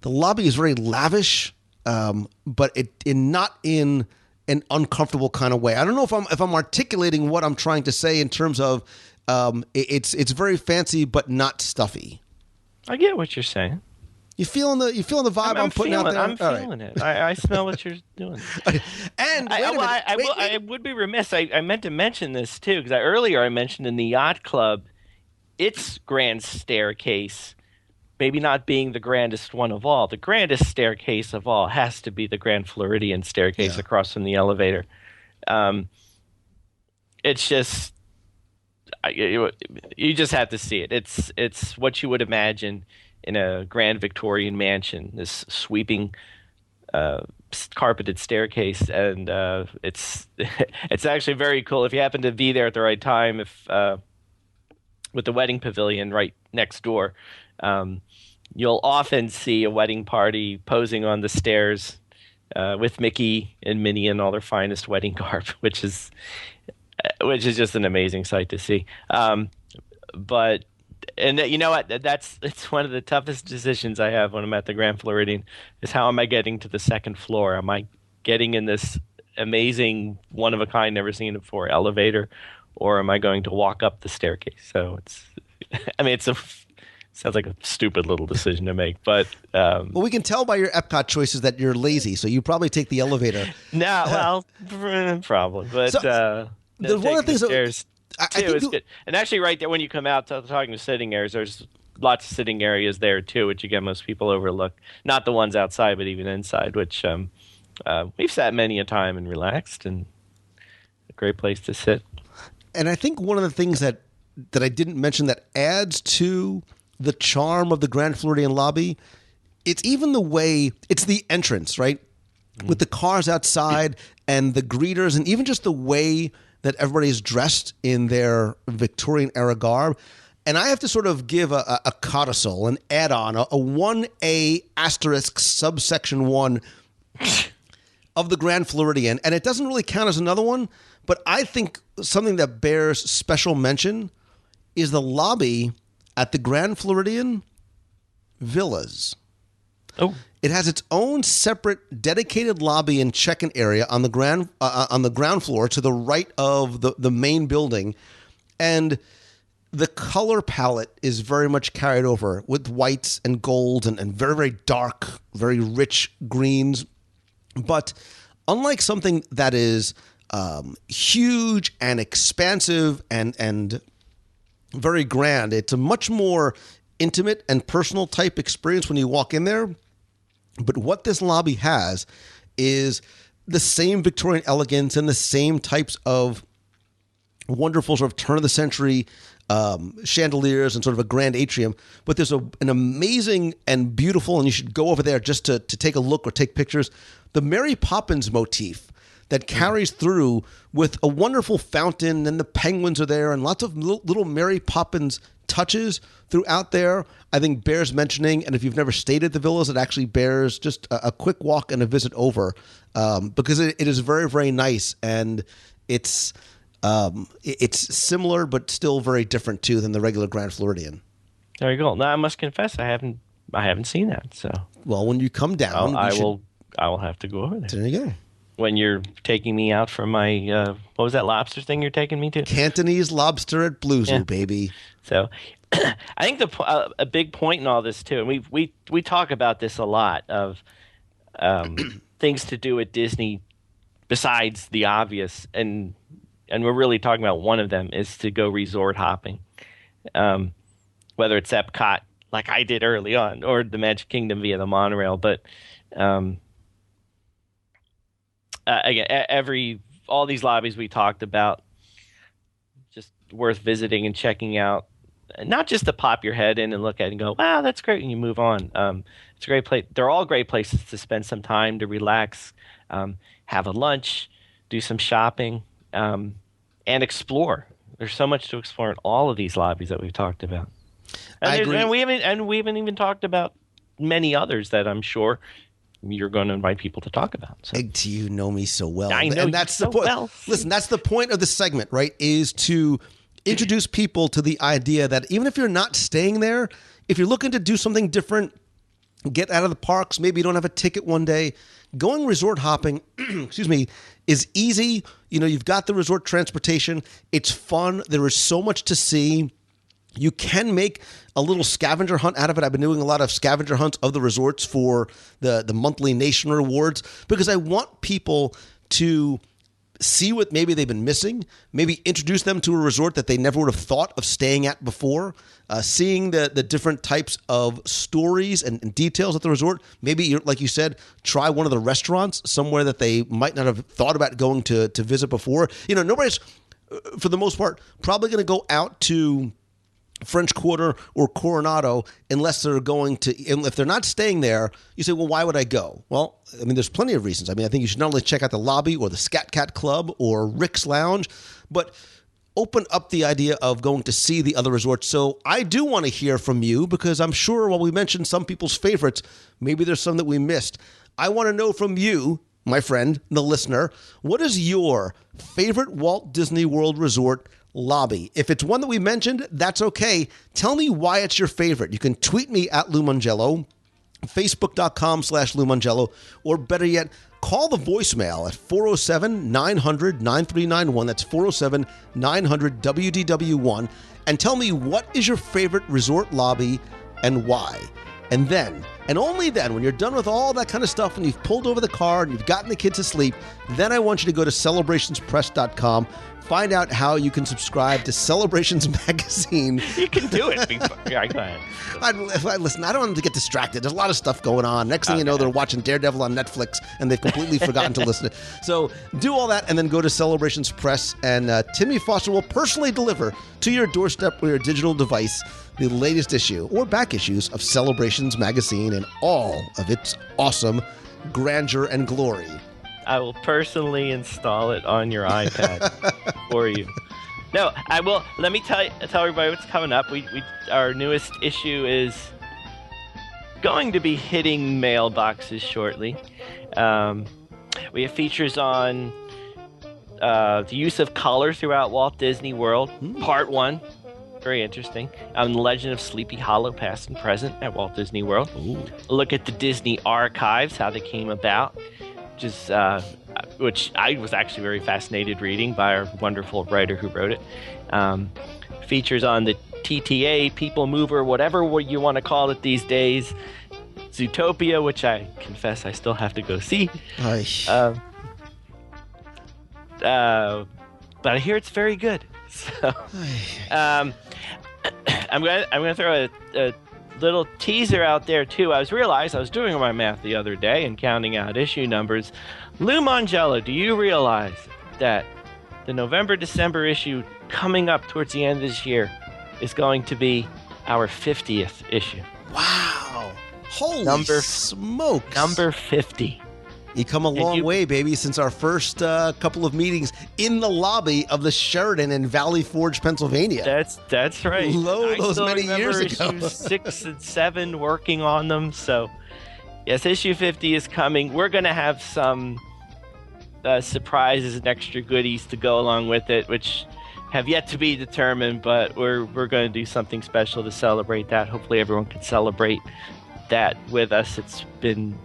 lobby is very lavish, but not in an uncomfortable kind of way. I don't know if I'm articulating what I'm trying to say in terms of it's very fancy but not stuffy. I get what you're saying. You feeling the vibe I'm putting out there? I'm feeling it. I smell what you're doing. And I would be remiss. I meant to mention this too because earlier I mentioned in the yacht club, its grand staircase, maybe not being the grandest one of all. The grandest staircase of all has to be the Grand Floridian staircase across from the elevator. It's just you just have to see it. It's what you would imagine in a grand Victorian mansion. This sweeping carpeted staircase, and it's actually very cool if you happen to be there at the right time. If with the wedding pavilion right next door, you'll often see a wedding party posing on the stairs with Mickey and Minnie in all their finest wedding garb, which is just an amazing sight to see. But you know what? It's one of the toughest decisions I have when I'm at the Grand Floridian is how am I getting to the second floor? Am I getting in this amazing, one of a kind, never seen before elevator, or am I going to walk up the staircase? So sounds like a stupid little decision to make, but well, we can tell by your Epcot choices that you're lazy, so you probably take the elevator. Probably, but so, there's one of the things I think is good. And actually, right there when you come out talking to sitting areas, there's lots of sitting areas there too, which again most people overlook. Not the ones outside, but even inside, which we've sat many a time and relaxed, and a great place to sit. And I think one of the things that I didn't mention that adds to the charm of the Grand Floridian lobby, it's even the way, it's the entrance, right? With the cars outside and the greeters, and even just the way that everybody is dressed in their Victorian era garb. And I have to sort of give a codicil, an add-on, a 1A asterisk subsection 1 of the Grand Floridian. And it doesn't really count as another one, but I think something that bears special mention is the lobby at the Grand Floridian Villas. Oh. It has its own separate dedicated lobby and check-in area on the ground floor to the right of the main building. And the color palette is very much carried over with whites and golds and very, very dark, very rich greens. But unlike something that is huge and expansive and very grand, it's a much more intimate and personal type experience when you walk in there. But what this lobby has is the same Victorian elegance and the same types of wonderful sort of turn-of-the-century chandeliers and sort of a grand atrium. But there's an amazing and beautiful, and you should go over there just to take a look or take pictures, the Mary Poppins motif that carries through with a wonderful fountain, and the penguins are there, and lots of little Mary Poppins touches throughout there, I think bears mentioning. And if you've never stayed at the Villas, it actually bears just a quick walk and a visit over, because it is very, very nice. And it's similar, but still very different too than the regular Grand Floridian. There you go. Now I must confess, I haven't seen that. So, well, when you come down, I will have to go over there. There you go. When you're taking me out for my what was that lobster thing you're taking me to? Cantonese lobster at Blue Zoo, baby. So, I think a big point in all this too, and we talk about this a lot of things to do at Disney besides the obvious, and we're really talking about one of them is to go resort hopping, whether it's Epcot like I did early on, or the Magic Kingdom via the monorail. But again, all these lobbies we talked about, just worth visiting and checking out. Not just to pop your head in and look at it and go, wow, that's great, and you move on. It's a great place. They're all great places to spend some time, to relax, have a lunch, do some shopping, and explore. There's so much to explore in all of these lobbies that we've talked about. I agree. And we haven't even talked about many others that I'm sure you're going to invite people to talk about. So. You know me so well. I know, and that's you the point. well. Listen, that's the point of the segment, right? Is to introduce people to the idea that even if you're not staying there, if you're looking to do something different, get out of the parks, maybe you don't have a ticket one day, going resort hopping, excuse me, is easy. You know, you've got the resort transportation. It's fun. There is so much to see. You can make a little scavenger hunt out of it. I've been doing a lot of scavenger hunts of the resorts for the monthly Nation Rewards, because I want people to see what maybe they've been missing, maybe introduce them to a resort that they never would have thought of staying at before, seeing the different types of stories and details at the resort. Maybe, like you said, try one of the restaurants somewhere that they might not have thought about going to visit before. You know, nobody's, for the most part, probably going to go out to French Quarter or Coronado unless they're going to, and if they're not staying there, you say, well, why would I go? Well, I mean, there's plenty of reasons. I mean, I think you should not only check out the lobby or the Scat Cat Club or Rick's Lounge, but open up the idea of going to see the other resorts. So I do want to hear from you, because I'm sure while we mentioned some people's favorites, maybe there's some that we missed. I want to know from you, my friend, the listener, what is your favorite Walt Disney World resort lobby? If it's one that we mentioned, that's okay. Tell me why it's your favorite. You can tweet me at Lou Mongello, Facebook.com/Lou Mongello, or better yet, call the voicemail at 407-900-9391. That's 407-900-WDW1. And tell me, what is your favorite resort lobby and why? And then, and only then, when you're done with all that kind of stuff and you've pulled over the car and you've gotten the kids to sleep, then I want you to go to celebrationspress.com. Find out how you can subscribe to Celebrations Magazine. You can do it. Yeah, go ahead. Listen, I don't want them to get distracted. There's a lot of stuff going on. Next thing you know, they're watching Daredevil on Netflix, and they've completely forgotten to listen. So do all that, and then go to Celebrations Press, and Timmy Foster will personally deliver to your doorstep or your digital device the latest issue or back issues of Celebrations Magazine in all of its awesome grandeur and glory. I will personally install it on your iPad for you. No, I will. Let me tell everybody what's coming up. Our newest issue is going to be hitting mailboxes shortly. We have features on the use of color throughout Walt Disney World, Part 1. Very interesting. The Legend of Sleepy Hollow, past and present at Walt Disney World. Ooh. A look at the Disney archives, how they came about. Which I was actually very fascinated reading by our wonderful writer who wrote it. Features on the TTA, People Mover, whatever you want to call it these days. Zootopia, which I confess I still have to go see. But I hear it's very good. So, I'm gonna throw a little teaser out there too. I was doing my math the other day and counting out issue numbers. Lou Mangello, do you realize that the November-December issue coming up towards the end of this year is going to be our 50th issue? Wow. Holy smokes. Number 50. You come a long way, baby, since our first couple of meetings in the lobby of the Sheridan in Valley Forge, Pennsylvania. That's right. Those many years ago. Issues 6 and 7 working on them. So, yes, issue 50 is coming. We're going to have some surprises and extra goodies to go along with it, which have yet to be determined, but we're going to do something special to celebrate that. Hopefully everyone can celebrate that with us. It's been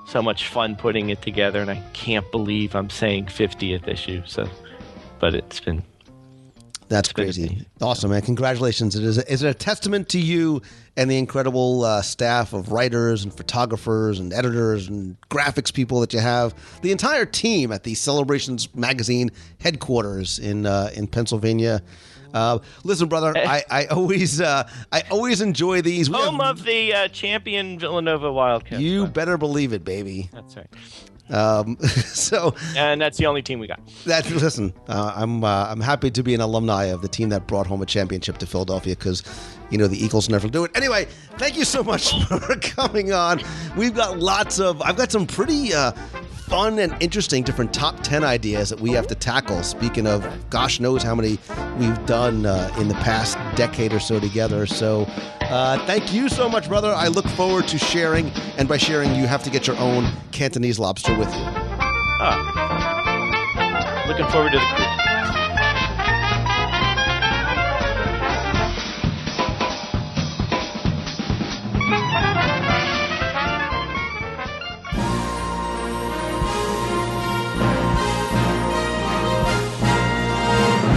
so much fun putting it together, and I can't believe I'm saying 50th issue. But it's been. That's crazy. Awesome, man. Congratulations. Is it a testament to you and the incredible staff of writers and photographers and editors and graphics people that you have, the entire team at the Celebrations Magazine headquarters in Pennsylvania. Listen, brother, I always enjoy these. Home of the champion Villanova Wildcats. You better believe it, baby. That's right. And that's the only team we got. Listen, I'm happy to be an alumni of the team that brought home a championship to Philadelphia, because the Eagles never do it. Anyway, thank you so much for coming on. I've got some pretty fun and interesting different top 10 ideas that we have to tackle. Speaking of, gosh knows how many we've done in the past decade or so together. So thank you so much, brother. I look forward to sharing, and by sharing, you have to get your own Cantonese lobster with you. Looking forward to the cruise.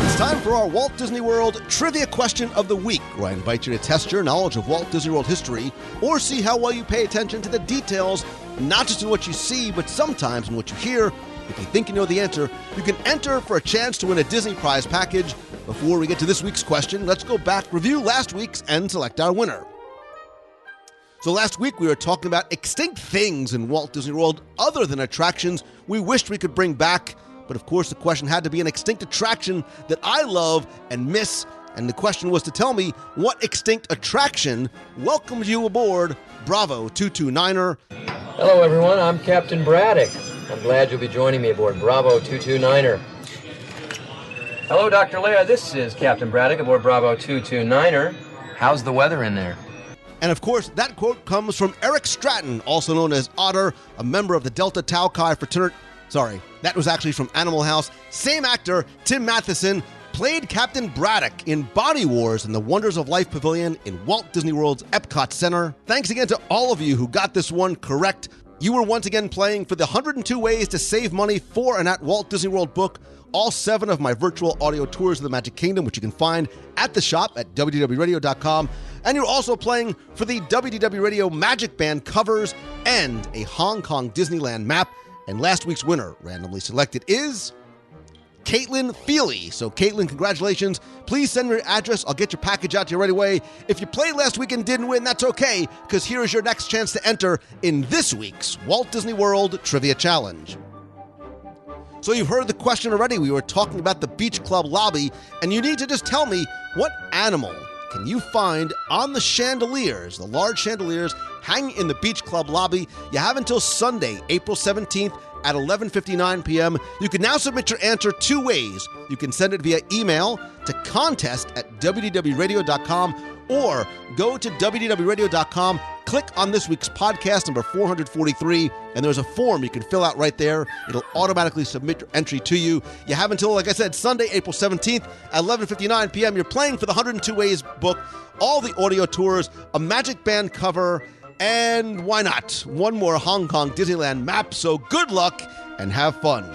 It's time for our Walt Disney World Trivia Question of the Week, where I invite you to test your knowledge of Walt Disney World history, or see how well you pay attention to the details, not just in what you see, but sometimes in what you hear. If you think you know the answer, you can enter for a chance to win a Disney prize package. Before we get to this week's question, let's go back, review last week's, and select our winner. So last week we were talking about extinct things in Walt Disney World other than attractions we wished we could bring back. But of course the question had to be an extinct attraction that I love and miss. And the question was to tell me what extinct attraction welcomes you aboard Bravo 229er. Hello everyone, I'm Captain Braddock. I'm glad you'll be joining me aboard Bravo 229er. Hello Dr. Leia, this is Captain Braddock aboard Bravo 229er. How's the weather in there? And of course, that quote comes from Eric Stratton, also known as Otter, a member of the Delta Tau Chi fraternity. Sorry, that was actually from Animal House. Same actor, Tim Matheson, played Captain Braddock in Body Wars in the Wonders of Life Pavilion in Walt Disney World's Epcot Center. Thanks again to all of you who got this one correct. You were once again playing for the 102 Ways to Save Money for and at Walt Disney World book, all 7 of my virtual audio tours of the Magic Kingdom, which you can find at the shop at WDWRadio.com. And you're also playing for the WDW Radio Magic Band covers and a Hong Kong Disneyland map. And last week's winner, randomly selected, is Caitlin Feely. So, Caitlin, congratulations. Please send me your address. I'll get your package out to you right away. If you played last week and didn't win, that's okay, because here is your next chance to enter in this week's Walt Disney World Trivia Challenge. So you've heard the question already. We were talking about the Beach Club lobby, and you need to just tell me, what animal can you find on the chandeliers, the large chandeliers hanging in the Beach Club lobby? You have until Sunday, April 17th at 11:59 p.m. You can now submit your answer 2 ways. You can send it via email to contest@wdwradio.com or go to wdwradio.com, click on this week's podcast, number 443, and there's a form you can fill out right there. It'll automatically submit your entry to you. You have until, like I said, Sunday, April 17th at 11:59 p.m. You're playing for the 102 Ways book, all the audio tours, a Magic Band cover, and why not, one more Hong Kong Disneyland map. So good luck and have fun.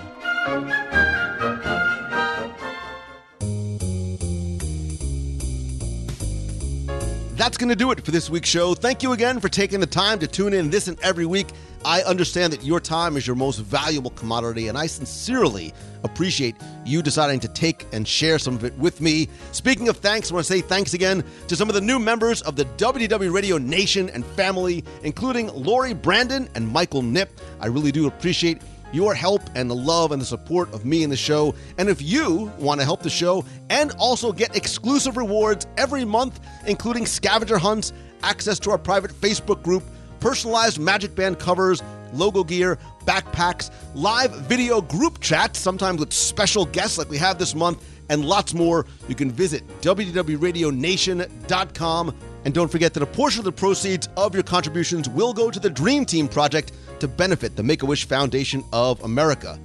That's going to do it for this week's show. Thank you again for taking the time to tune in this and every week. I understand that your time is your most valuable commodity, and I sincerely appreciate you deciding to take and share some of it with me. Speaking of thanks, I want to say thanks again to some of the new members of the WDW Radio Nation and family, including Lori Brandon and Michael Nip. I really do appreciate your help and the love and the support of me and the show. And if you want to help the show and also get exclusive rewards every month, including scavenger hunts, access to our private Facebook group, personalized Magic Band covers, logo gear, backpacks, live video group chats, sometimes with special guests like we have this month, and lots more, you can visit WDWRadioNation.com. And don't forget that a portion of the proceeds of your contributions will go to the Dream Team Project to benefit the Make-A-Wish Foundation of America.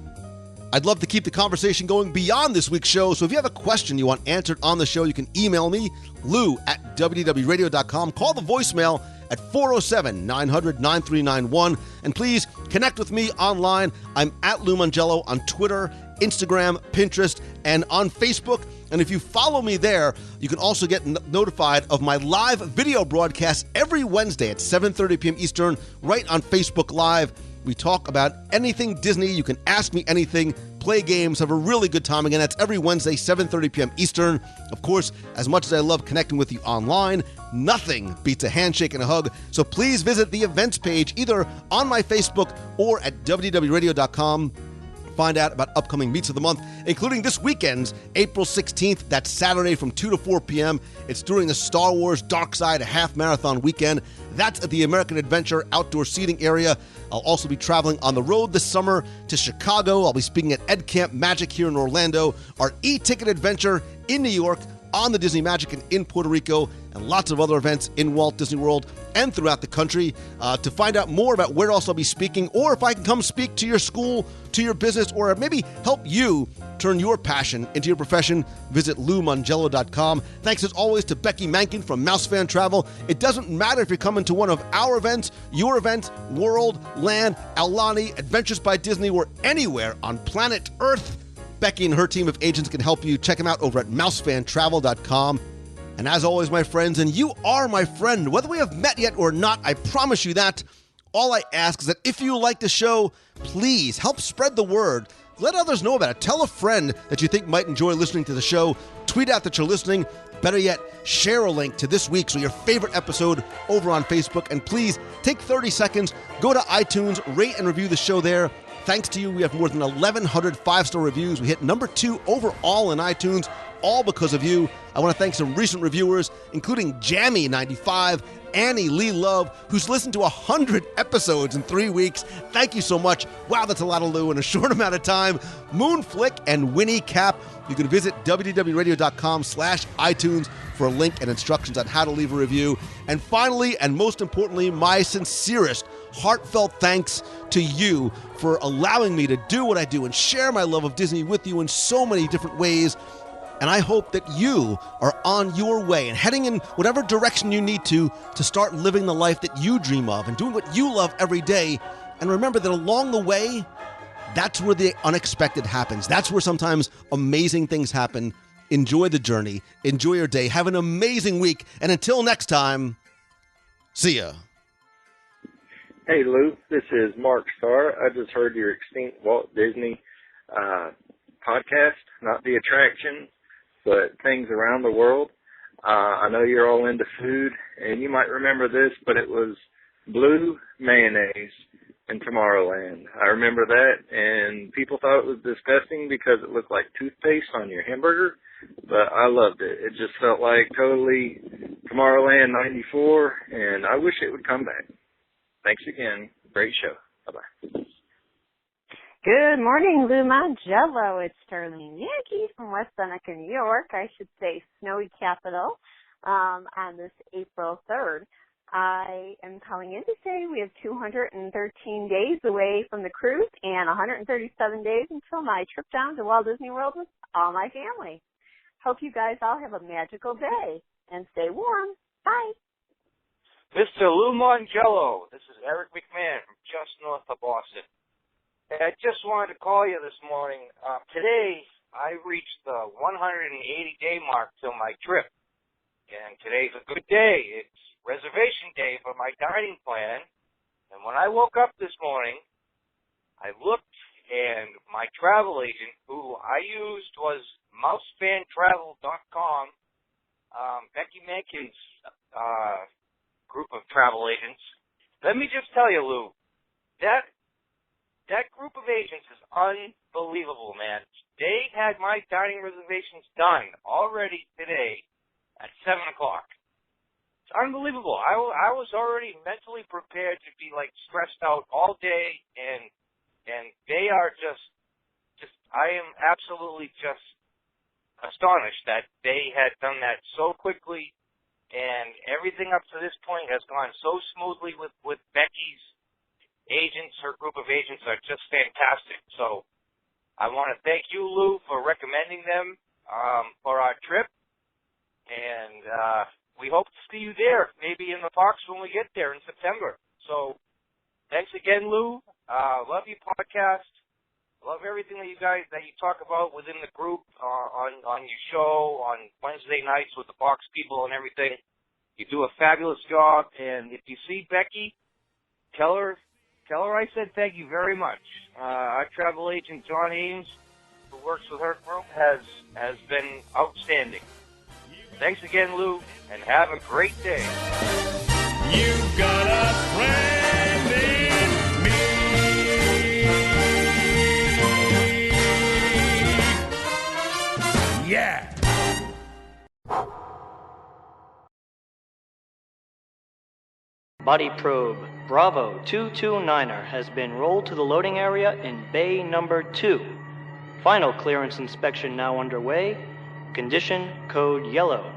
I'd love to keep the conversation going beyond this week's show, so if you have a question you want answered on the show, you can email me, lou@wdwradio.com. Call the voicemail at 407-900-9391. And please connect with me online. I'm at Lou Mongello on Twitter, Instagram, Pinterest, and on Facebook. And if you follow me there, you can also get notified of my live video broadcast every Wednesday at 7:30 p.m. Eastern, right on Facebook Live. We talk about anything Disney. You can ask me anything, play games, have a really good time. Again, that's every Wednesday, 7:30 p.m. Eastern. Of course, as much as I love connecting with you online, nothing beats a handshake and a hug. So please visit the events page either on my Facebook or at WDWRadio.com. Find out about upcoming meets of the month, including this weekend's April 16th. That's Saturday from 2 to 4 p.m. It's during the Star Wars Dark Side Half Marathon weekend. That's at the American Adventure outdoor seating area. I'll also be traveling on the road this summer to Chicago. I'll be speaking at Ed Camp Magic here in Orlando, our e-ticket adventure in New York, on the Disney Magic and in Puerto Rico, and lots of other events in Walt Disney World and throughout the country. To find out more about where else I'll be speaking, or if I can come speak to your school, to your business, or maybe help you turn your passion into your profession, visit LouMongello.com. Thanks as always to Becky Mankin from Mouse Fan Travel. It doesn't matter if you're coming to one of our events, your event, World, Land, Aulani, Adventures by Disney, or anywhere on planet Earth. Becky and her team of agents can help you. Check them out over at mousefantravel.com. And as always, my friends, and you are my friend, whether we have met yet or not, I promise you that. All I ask is that if you like the show, please help spread the word. Let others know about it. Tell a friend that you think might enjoy listening to the show. Tweet out that you're listening. Better yet, share a link to this week's or your favorite episode over on Facebook. And please take 30 seconds, go to iTunes, rate and review the show there. Thanks to you, we have more than 1,100 five-star reviews. We hit number 2 overall in iTunes, all because of you. I want to thank some recent reviewers, including Jammy95, Annie Lee Love, who's listened to 100 episodes in 3 weeks. Thank you so much. Wow, that's a lot of Lou in a short amount of time. Moonflick and Winnie Cap. You can visit wdwradio.com/iTunes for a link and instructions on how to leave a review. And finally, and most importantly, my sincerest, heartfelt thanks to you for allowing me to do what I do and share my love of Disney with you in so many different ways. And I hope that you are on your way and heading in whatever direction you need to start living the life that you dream of and doing what you love every day And remember that along the way, that's where the unexpected happens. That's where sometimes amazing things happen. Enjoy the journey. Enjoy your day. Have an amazing week. And until next time, see ya. Hey, Lou. This is Mark Starr. I just heard your extinct Walt Disney podcast, not the attraction, but things around the world. I know you're all into food, and you might remember this, but it was blue mayonnaise in Tomorrowland. I remember that, and people thought it was disgusting because it looked like toothpaste on your hamburger, but I loved it. It just felt like totally Tomorrowland 94, and I wish it would come back. Thanks again. Great show. Bye-bye. Good morning, Lou Mongello. It's Sterling Yankee from West Seneca, New York. I should say snowy capital on this April 3rd. I am calling in to say we have 213 days away from the cruise and 137 days until my trip down to Walt Disney World with all my family. Hope you guys all have a magical day and stay warm. Bye. Mr. Lou Mongello, this is Eric McMahon from just north of Boston. I just wanted to call you this morning. Today, I reached the 180-day mark till my trip. And today's a good day. It's reservation day for my dining plan. And when I woke up this morning, I looked, and my travel agent, who I used was mousefantravel.com, Becky Mankin's group of travel agents. Let me just tell you, Lou, that group of agents is unbelievable, man. They had my dining reservations done already today at 7 o'clock. It's unbelievable. I was already mentally prepared to be, like, stressed out all day, and they are just I am absolutely just astonished that they had done that so quickly, and everything up to this point has gone so smoothly with Becky's agents. Her group of agents are just fantastic. So I want to thank you, Lou, for recommending them for our trip. And we hope to see you there, maybe in the parks when we get there in September. So thanks again, Lou. Love your podcast. Love everything that you talk about within the group on your show on Wednesday nights with the Fox people and everything. You do a fabulous job. And if you see Becky, tell her I said thank you very much. Our travel agent, John Ames, who works with her group, has been outstanding. Thanks again, Lou, and have a great day. You've got a friend in me. Yeah. Body probe Bravo 229er has been rolled to the loading area in bay number 2. Final clearance inspection now underway. Condition code yellow.